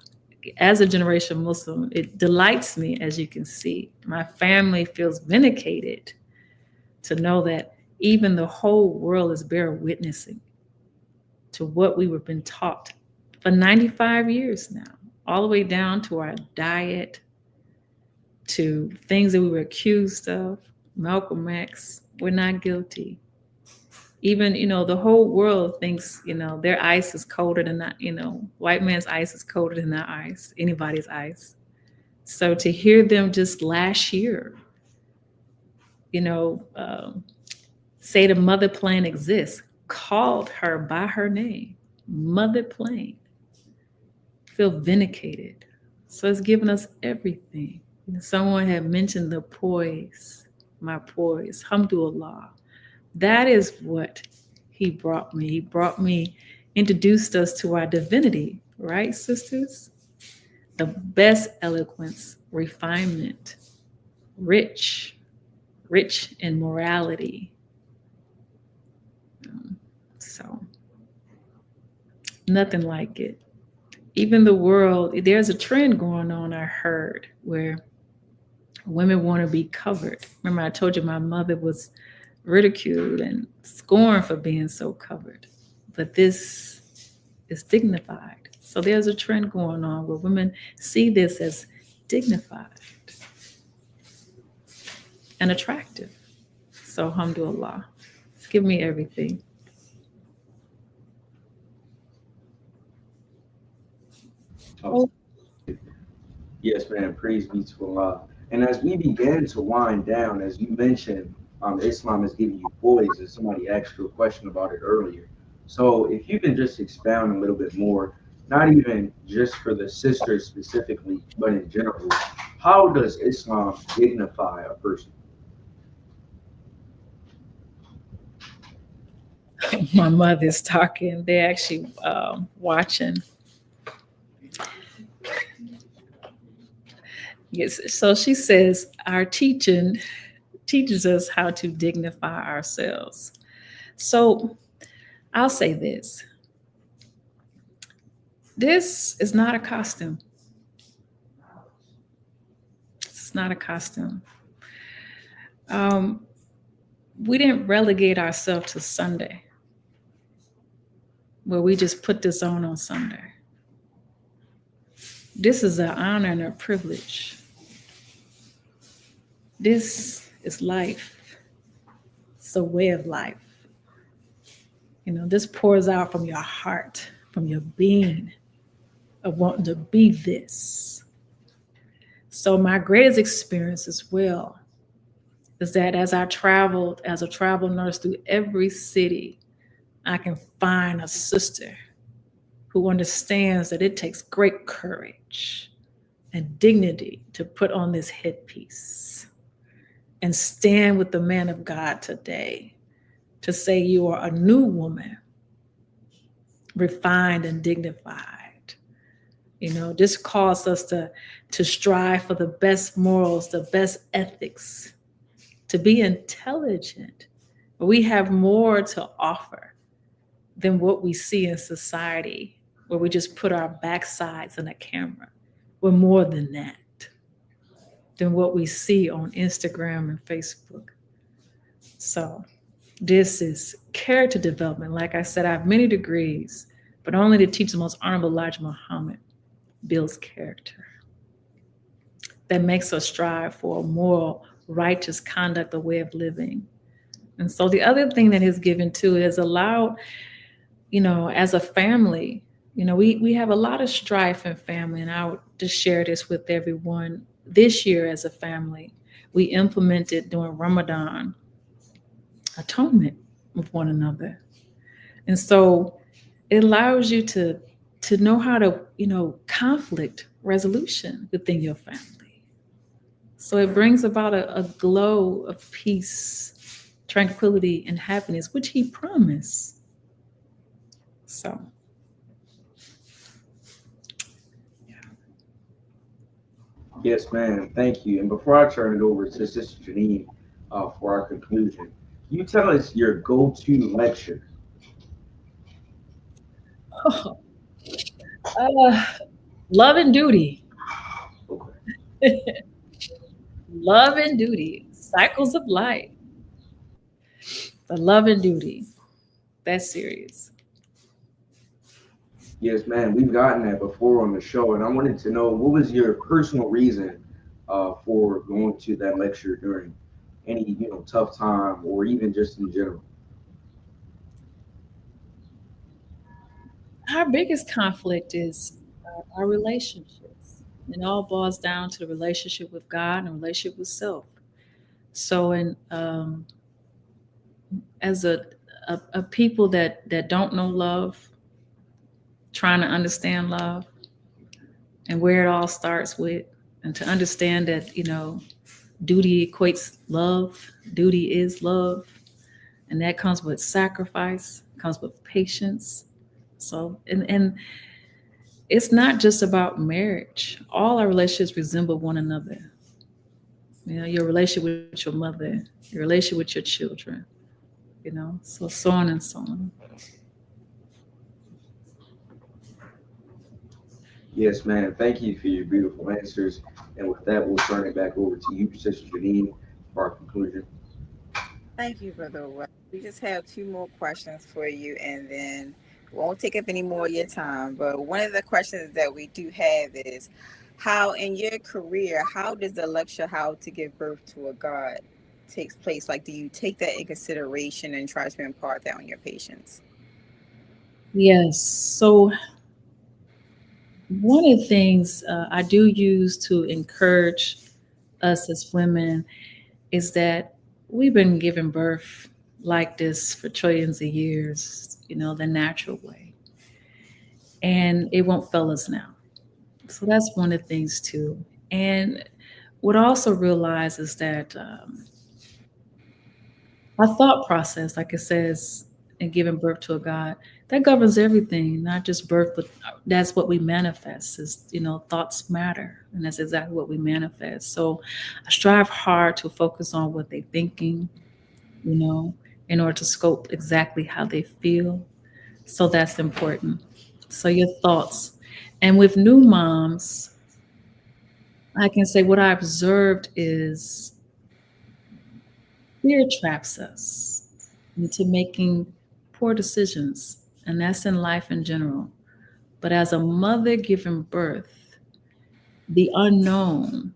as a generation Muslim, it delights me, as you can see. My family feels vindicated to know that even the whole world is bear witnessing to what we were been taught for 95 years now, all the way down to our diet, to things that we were accused of. Malcolm X, we're not guilty. Even, the whole world thinks, their ice is colder than that, white man's ice is colder than our ice, anybody's ice. So to hear them just last year, say the mother plane exists, called her by her name, Mother Plane, feel vindicated. So it's given us everything. Someone had mentioned the poise, my poise, alhamdulillah. That is what he brought me. He brought me, introduced us to our divinity, right, sisters? The best eloquence, refinement, rich in morality. So nothing like it. Even the world, there's a trend going on, I heard, where women want to be covered. Remember, I told you my mother was ridiculed and scorned for being so covered. But this is dignified. So there's a trend going on where women see this as dignified and attractive. So alhamdulillah, it's given me everything. Oh. Yes, man. Praise be to Allah. And as we began to wind down, as you mentioned, Islam is giving you poise, and somebody asked you a question about it earlier. So if you can just expound a little bit more, not even just for the sisters specifically, but in general, how does Islam dignify a person? My mother's talking. They're actually watching. Yes. So she says our teaching teaches us how to dignify ourselves. So I'll say this. This is not a costume. It's not a costume. We didn't relegate ourselves to Sunday, where we just put this on Sunday. This is an honor and a privilege. This is life. It's a way of life. This pours out from your heart, from your being of wanting to be this. So my greatest experience as well is that as I traveled as a travel nurse through every city, I can find a sister who understands that it takes great courage and dignity to put on this headpiece and stand with the man of God today to say you are a new woman, refined and dignified. This calls us to strive for the best morals, the best ethics, to be intelligent. We have more to offer than what we see in society, where we just put our backsides in a camera. We're more than that, than what we see on Instagram and Facebook. So this is character development. Like I said, I have many degrees, but only to teach the most honorable Elijah Muhammad builds character that makes us strive for a moral, righteous conduct, a way of living. And so the other thing that is given too is allowed, as a family, we have a lot of strife in family, and I would just share this with everyone. This year as a family, we implemented during Ramadan atonement with one another. And so it allows you to know how to, conflict resolution within your family. So it brings about a glow of peace, tranquility, and happiness, which he promised. So, yeah. Yes, ma'am. Thank you. And before I turn it over to Sister Janine for our conclusion, you tell us your go-to lecture. Oh, love and duty. Okay. Love and duty. Cycles of life. The love and duty. That's serious. Yes, ma'am. We've gotten that before on the show, and I wanted to know, what was your personal reason for going to that lecture during any tough time, or even just in general? Our biggest conflict is our relationships. It all boils down to the relationship with God and the relationship with self. So, as a people that don't know love, trying to understand love and where it all starts with, and to understand that, duty equates love, duty is love, and that comes with sacrifice, comes with patience. So, and it's not just about marriage. All our relationships resemble one another. Your relationship with your mother, your relationship with your children, so on and so on. Yes, ma'am. Thank you for your beautiful answers. And with that, we'll turn it back over to you, Sister Janine, for our conclusion. Thank you, Brother West. We just have two more questions for you, and then we won't take up any more of your time. But one of the questions that we do have is, how in your career, how does the lecture how to give birth to a God takes place? Like, do you take that in consideration and try to impart that on your patients? Yes. So one of the things I do use to encourage us as women is that we've been giving birth like this for trillions of years, the natural way. And it won't fail us now. So that's one of the things too. And what I also realize is that our thought process, like it says in giving birth to a God, that governs everything, not just birth, but that's what we manifest is, thoughts matter. And that's exactly what we manifest. So I strive hard to focus on what they're thinking, in order to scope exactly how they feel. So that's important. So your thoughts. And with new moms, I can say what I observed is fear traps us into making poor decisions. And that's in life in general. But as a mother giving birth, the unknown,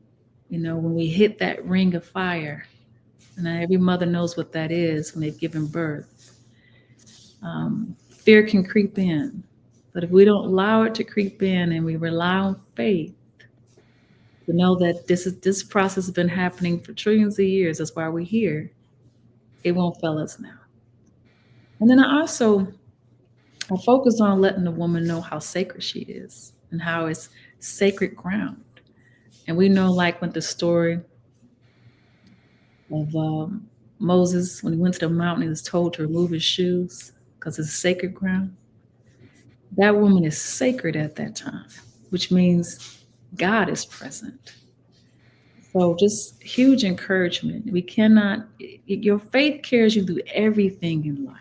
when we hit that ring of fire, and every mother knows what that is when they've given birth, fear can creep in. But if we don't allow it to creep in and we rely on faith to know that this process has been happening for trillions of years, that's why we're here, it won't fail us now. And then I focus on letting the woman know how sacred she is and how it's sacred ground. And we know, like, when the story of Moses, when he went to the mountain, he was told to remove his shoes because it's sacred ground. That woman is sacred at that time, which means God is present. So just huge encouragement. We cannot, your faith carries you through everything in life.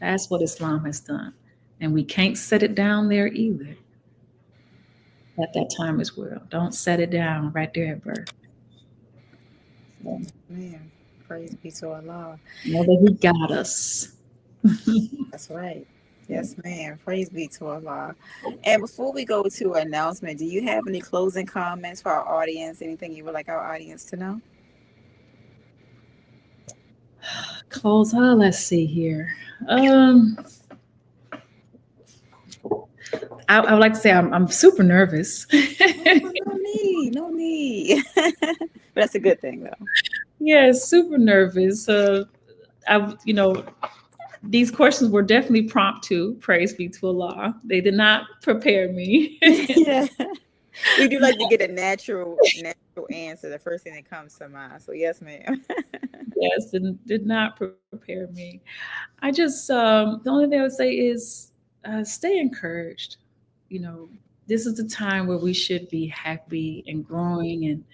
That's what Islam has done. And we can't set it down there either. At that time as well. Don't set it down right there at birth. So, Man, praise be to Allah. know that He got us. That's right. Yes, ma'am. Praise be to Allah. And before we go to announcement, do you have any closing comments for our audience? Anything you would like our audience to know? Close. Let's see here. I would like to say I'm super nervous. No need. But that's a good thing, though. Yeah, super nervous. These questions were definitely promptu. Praise be to Allah. They did not prepare me. Yeah. We do like to get a natural answer, the first thing that comes to mind. So yes, ma'am. Yes, and did not prepare me. I just the only thing I would say is stay encouraged. This is the time where we should be happy and growing and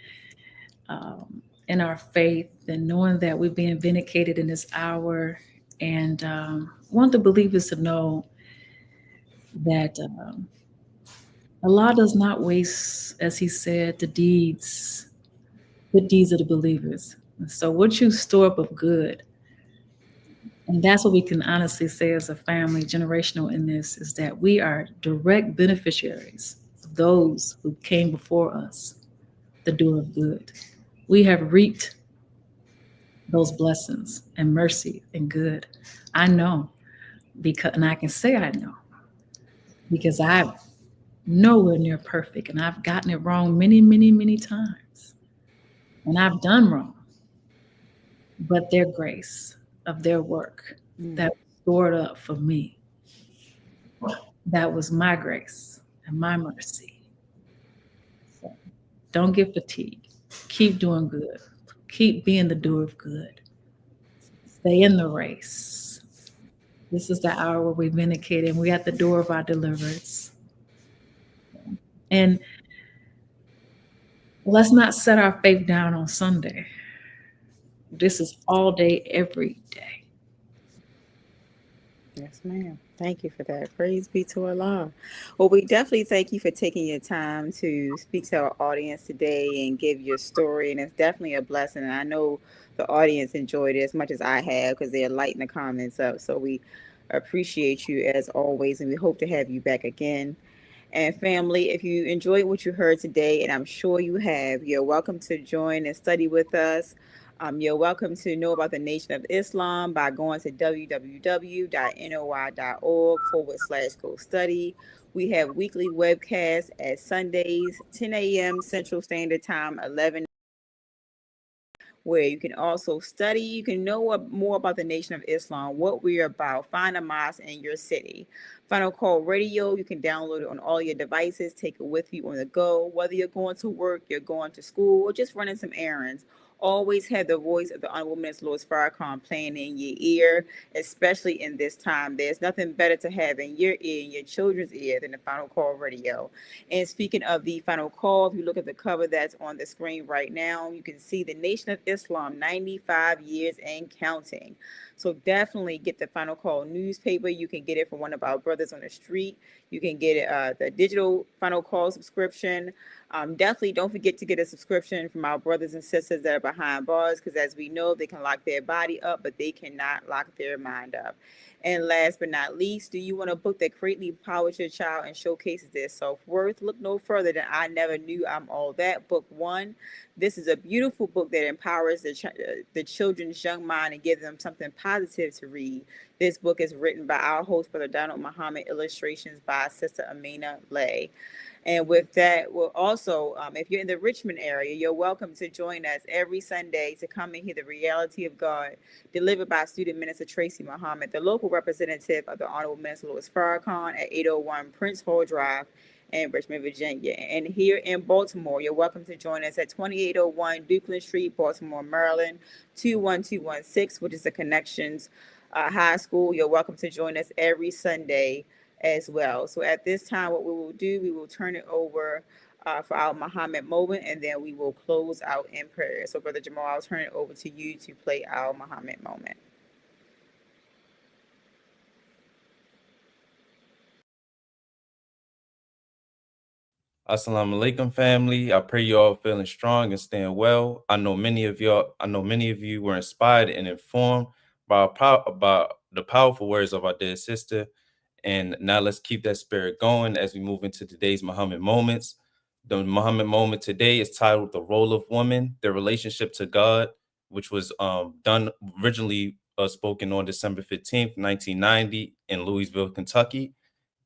in our faith and knowing that we're being vindicated in this hour. And want the believers to know that Allah does not waste, as He said, the good deeds of the believers. And so what you store up of good, and that's what we can honestly say as a family, generational in this, is that we are direct beneficiaries of those who came before us, the doer of good. We have reaped those blessings and mercy and good. I know, and I can say I know, because I'm nowhere near perfect, and I've gotten it wrong many, many, many times, and I've done wrong. But their grace of their work that was stored up for me, that was my grace and my mercy. So don't get fatigued. Keep doing good. Keep being the doer of good. Stay in the race. This is the hour where we're vindicated and we're at the door of our deliverance. And let's not set our faith down on Sunday. This is all day, every day. Yes, ma'am. Thank you for that. Praise be to Allah. Well, we definitely thank you for taking your time to speak to our audience today and give your story. And it's definitely a blessing. And I know the audience enjoyed it as much as I have because they're lighting the comments up. So we appreciate you as always. And we hope to have you back again. And family, if you enjoyed what you heard today, and I'm sure you have, you're welcome to join and study with us. You're welcome to know about the Nation of Islam by going to www.noi.org/go study. We have weekly webcasts at Sundays, 10 a.m. Central Standard Time, 11 where you can also study. You can know more about the Nation of Islam, what we're about. Find a mosque in your city. Final Call Radio, you can download it on all your devices, take it with you on the go, whether you're going to work, you're going to school, or just running some errands. Always have the voice of the Honorable Minister Louis Farrakhan playing in your ear, especially in this time. There's nothing better to have in your ear, in your children's ear, than the Final Call Radio. And speaking of the Final Call, if you look at the cover that's on the screen right now, you can see the Nation of Islam, 95 years and counting. So definitely get the Final Call newspaper. You can get it from one of our brothers on the street. You can get it, the digital Final Call subscription. Definitely don't forget to get a subscription from our brothers and sisters that are behind bars, because as we know, they can lock their body up, but they cannot lock their mind up. And last but not least, do you want a book that greatly empowers your child and showcases their self-worth? Look no further than I Never Knew I'm All That, Book 1. This is a beautiful book that empowers the children's young mind and gives them something positive to read. This book is written by our host, Brother Donald Muhammad, illustrations by Sister Amina Lay. And with that, we'll also, if you're in the Richmond area, you're welcome to join us every Sunday to come and hear the reality of God delivered by Student Minister Tracy Muhammad, the local representative of the Honorable Minister Louis Farrakhan at 801 Prince Hall Drive in Richmond, Virginia. And here in Baltimore, you're welcome to join us at 2801 Dukeland Street, Baltimore, Maryland, 21216, which is the Connections High School. You're welcome to join us every Sunday as well. So at this time, what we will do, we will turn it over for our Muhammad moment, and then we will close out in prayer. So Brother Jamal, I'll turn it over to you to play our Muhammad moment. Assalamu alaikum, family. I pray you all feeling strong and staying well. I know many of you were inspired and informed by the powerful words of our dear sister. And now let's keep that spirit going as we move into today's Muhammad moments. The Muhammad moment today is titled "The Role of Woman: Their Relationship to God," which was done originally spoken on December 15th, 1990 in Louisville, Kentucky.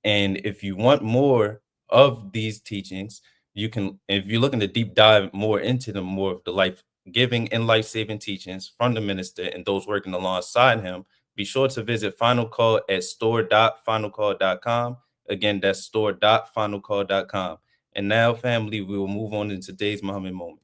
And if you want more of these teachings, you can, if you're looking to deep dive more into them, more of the life-giving and life-saving teachings from the minister and those working alongside him, be sure to visit Final Call at store.finalcall.com. Again, that's store.finalcall.com. And now, family, we will move on into today's Muhammad moment.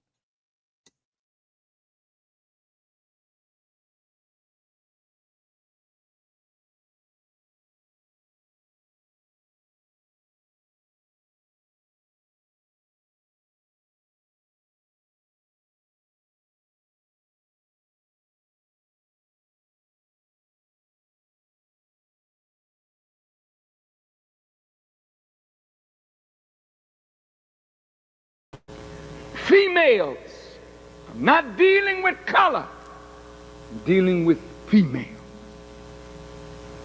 Females, I'm not dealing with color, I'm dealing with female.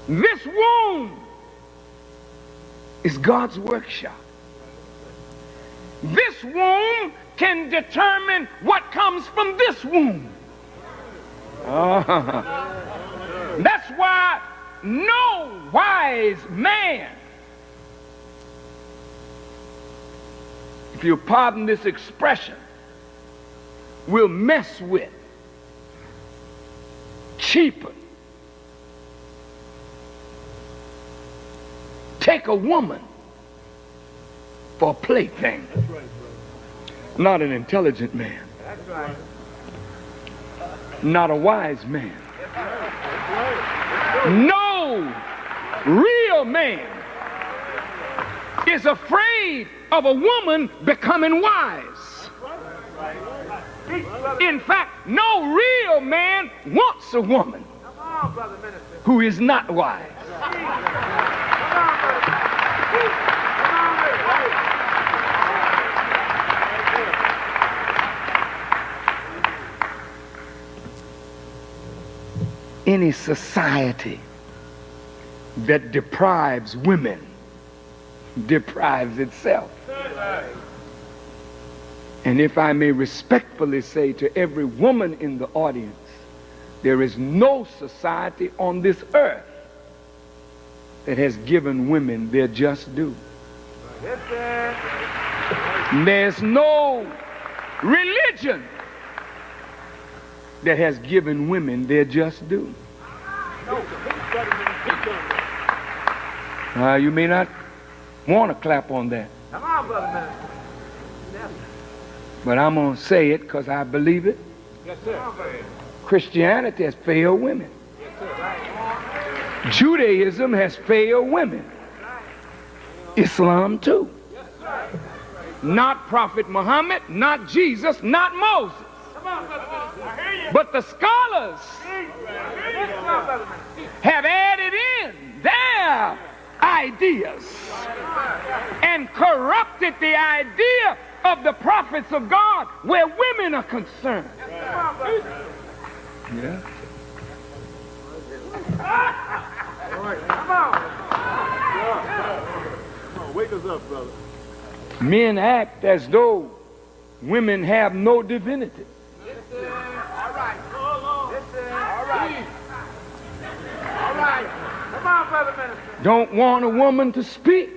This womb is God's workshop. This womb can determine what comes from this womb. That's why no wise man, if you pardon this expression, will mess with, cheapen, take a woman for a plaything. That's right, brother. Not an intelligent man. That's right. Not a wise man. That's right. No real man is afraid of a woman becoming wise. In fact, no real man wants a woman who is not wise. Any society that deprives women deprives itself. And if I may respectfully say to every woman in the audience, there is no society on this earth that has given women their just due. There's no religion that has given women their just due. You may not want to clap on that. Come on, brother man. But I'm going to say it because I believe it. Yes, sir. Christianity has failed women. Yes, sir. Judaism has failed women. Islam too. Yes, sir. Not Prophet Muhammad, not Jesus, not Moses. Come on, brother. But the scholars have added in their ideas and corrupted the idea of the prophets of God where women are concerned. Yeah. All right, come on. Wake us up, brother. Men act as though women have no divinity. Listen. All right. Listen. All right. All right. Come on, brother minister. Don't want a woman to speak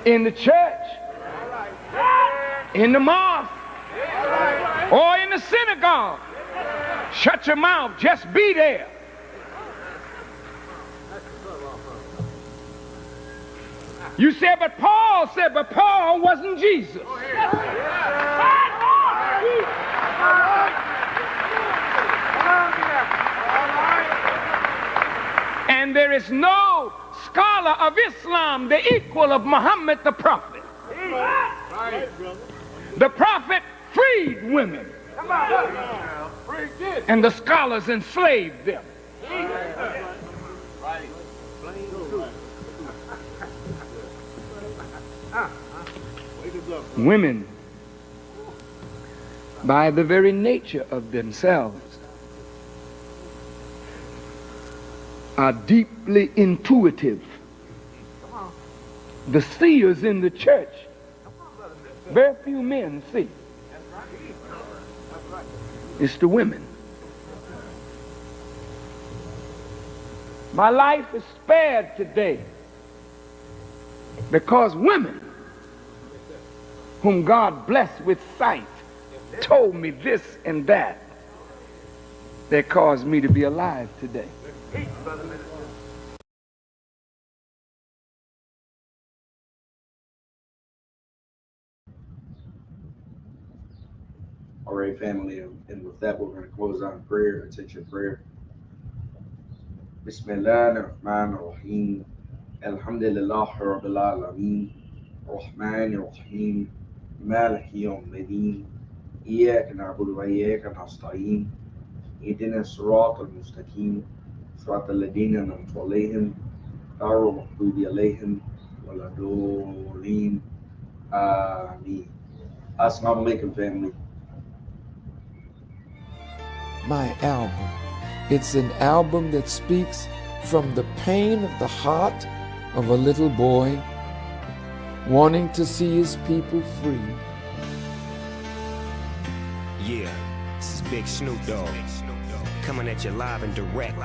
in the church, in the mosque, or in the synagogue. Shut your mouth. Just be there. You said, but Paul said, but Paul wasn't Jesus. And there is no scholar of Islam the equal of Muhammad the prophet. The prophet freed women, and the scholars enslaved them. Women, by the very nature of themselves, are deeply intuitive. The seers in the church, very few men see. It's the women. My life is spared today because women whom God blessed with sight told me this and that that caused me to be alive today. All right, family, and with that, we're going to close out in prayer, attention prayer. Bismillah ar-Rahman ar-Rahim. Alhamdulillah Rabbil Alameen. Rahman ar-Rahim. Maliki yawmiddin. Iyyaka na'budu wa iyyaka nasta'in. Ihdina as-sirata al-mustaqim. Sirata alladhina an'amta alayhim. Ghayril maghdubi alayhim waladdallin. Ameen. Assalamu alaikum, family. My album. It's an album that speaks from the pain of the heart of a little boy wanting to see his people free. Yeah, this is Big Snoop Dogg coming at you live and direct.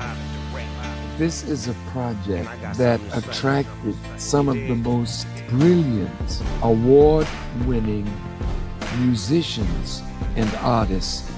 This is a project that attracted some of the most brilliant, award-winning musicians and artists.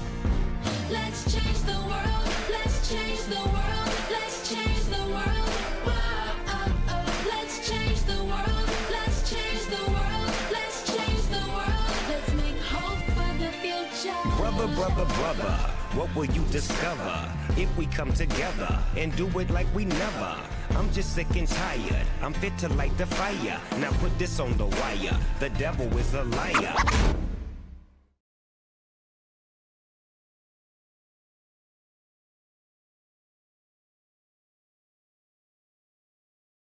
Let's change the world. Let's change the world. Let's change the world. Whoa, let's change the world. Let's change the world. Let's change the world. Let's make hope for the future. Brother, what will you discover if we come together and do it like we never? I'm just sick and tired. I'm fit to light the fire. Now put this on the wire. The devil is a liar.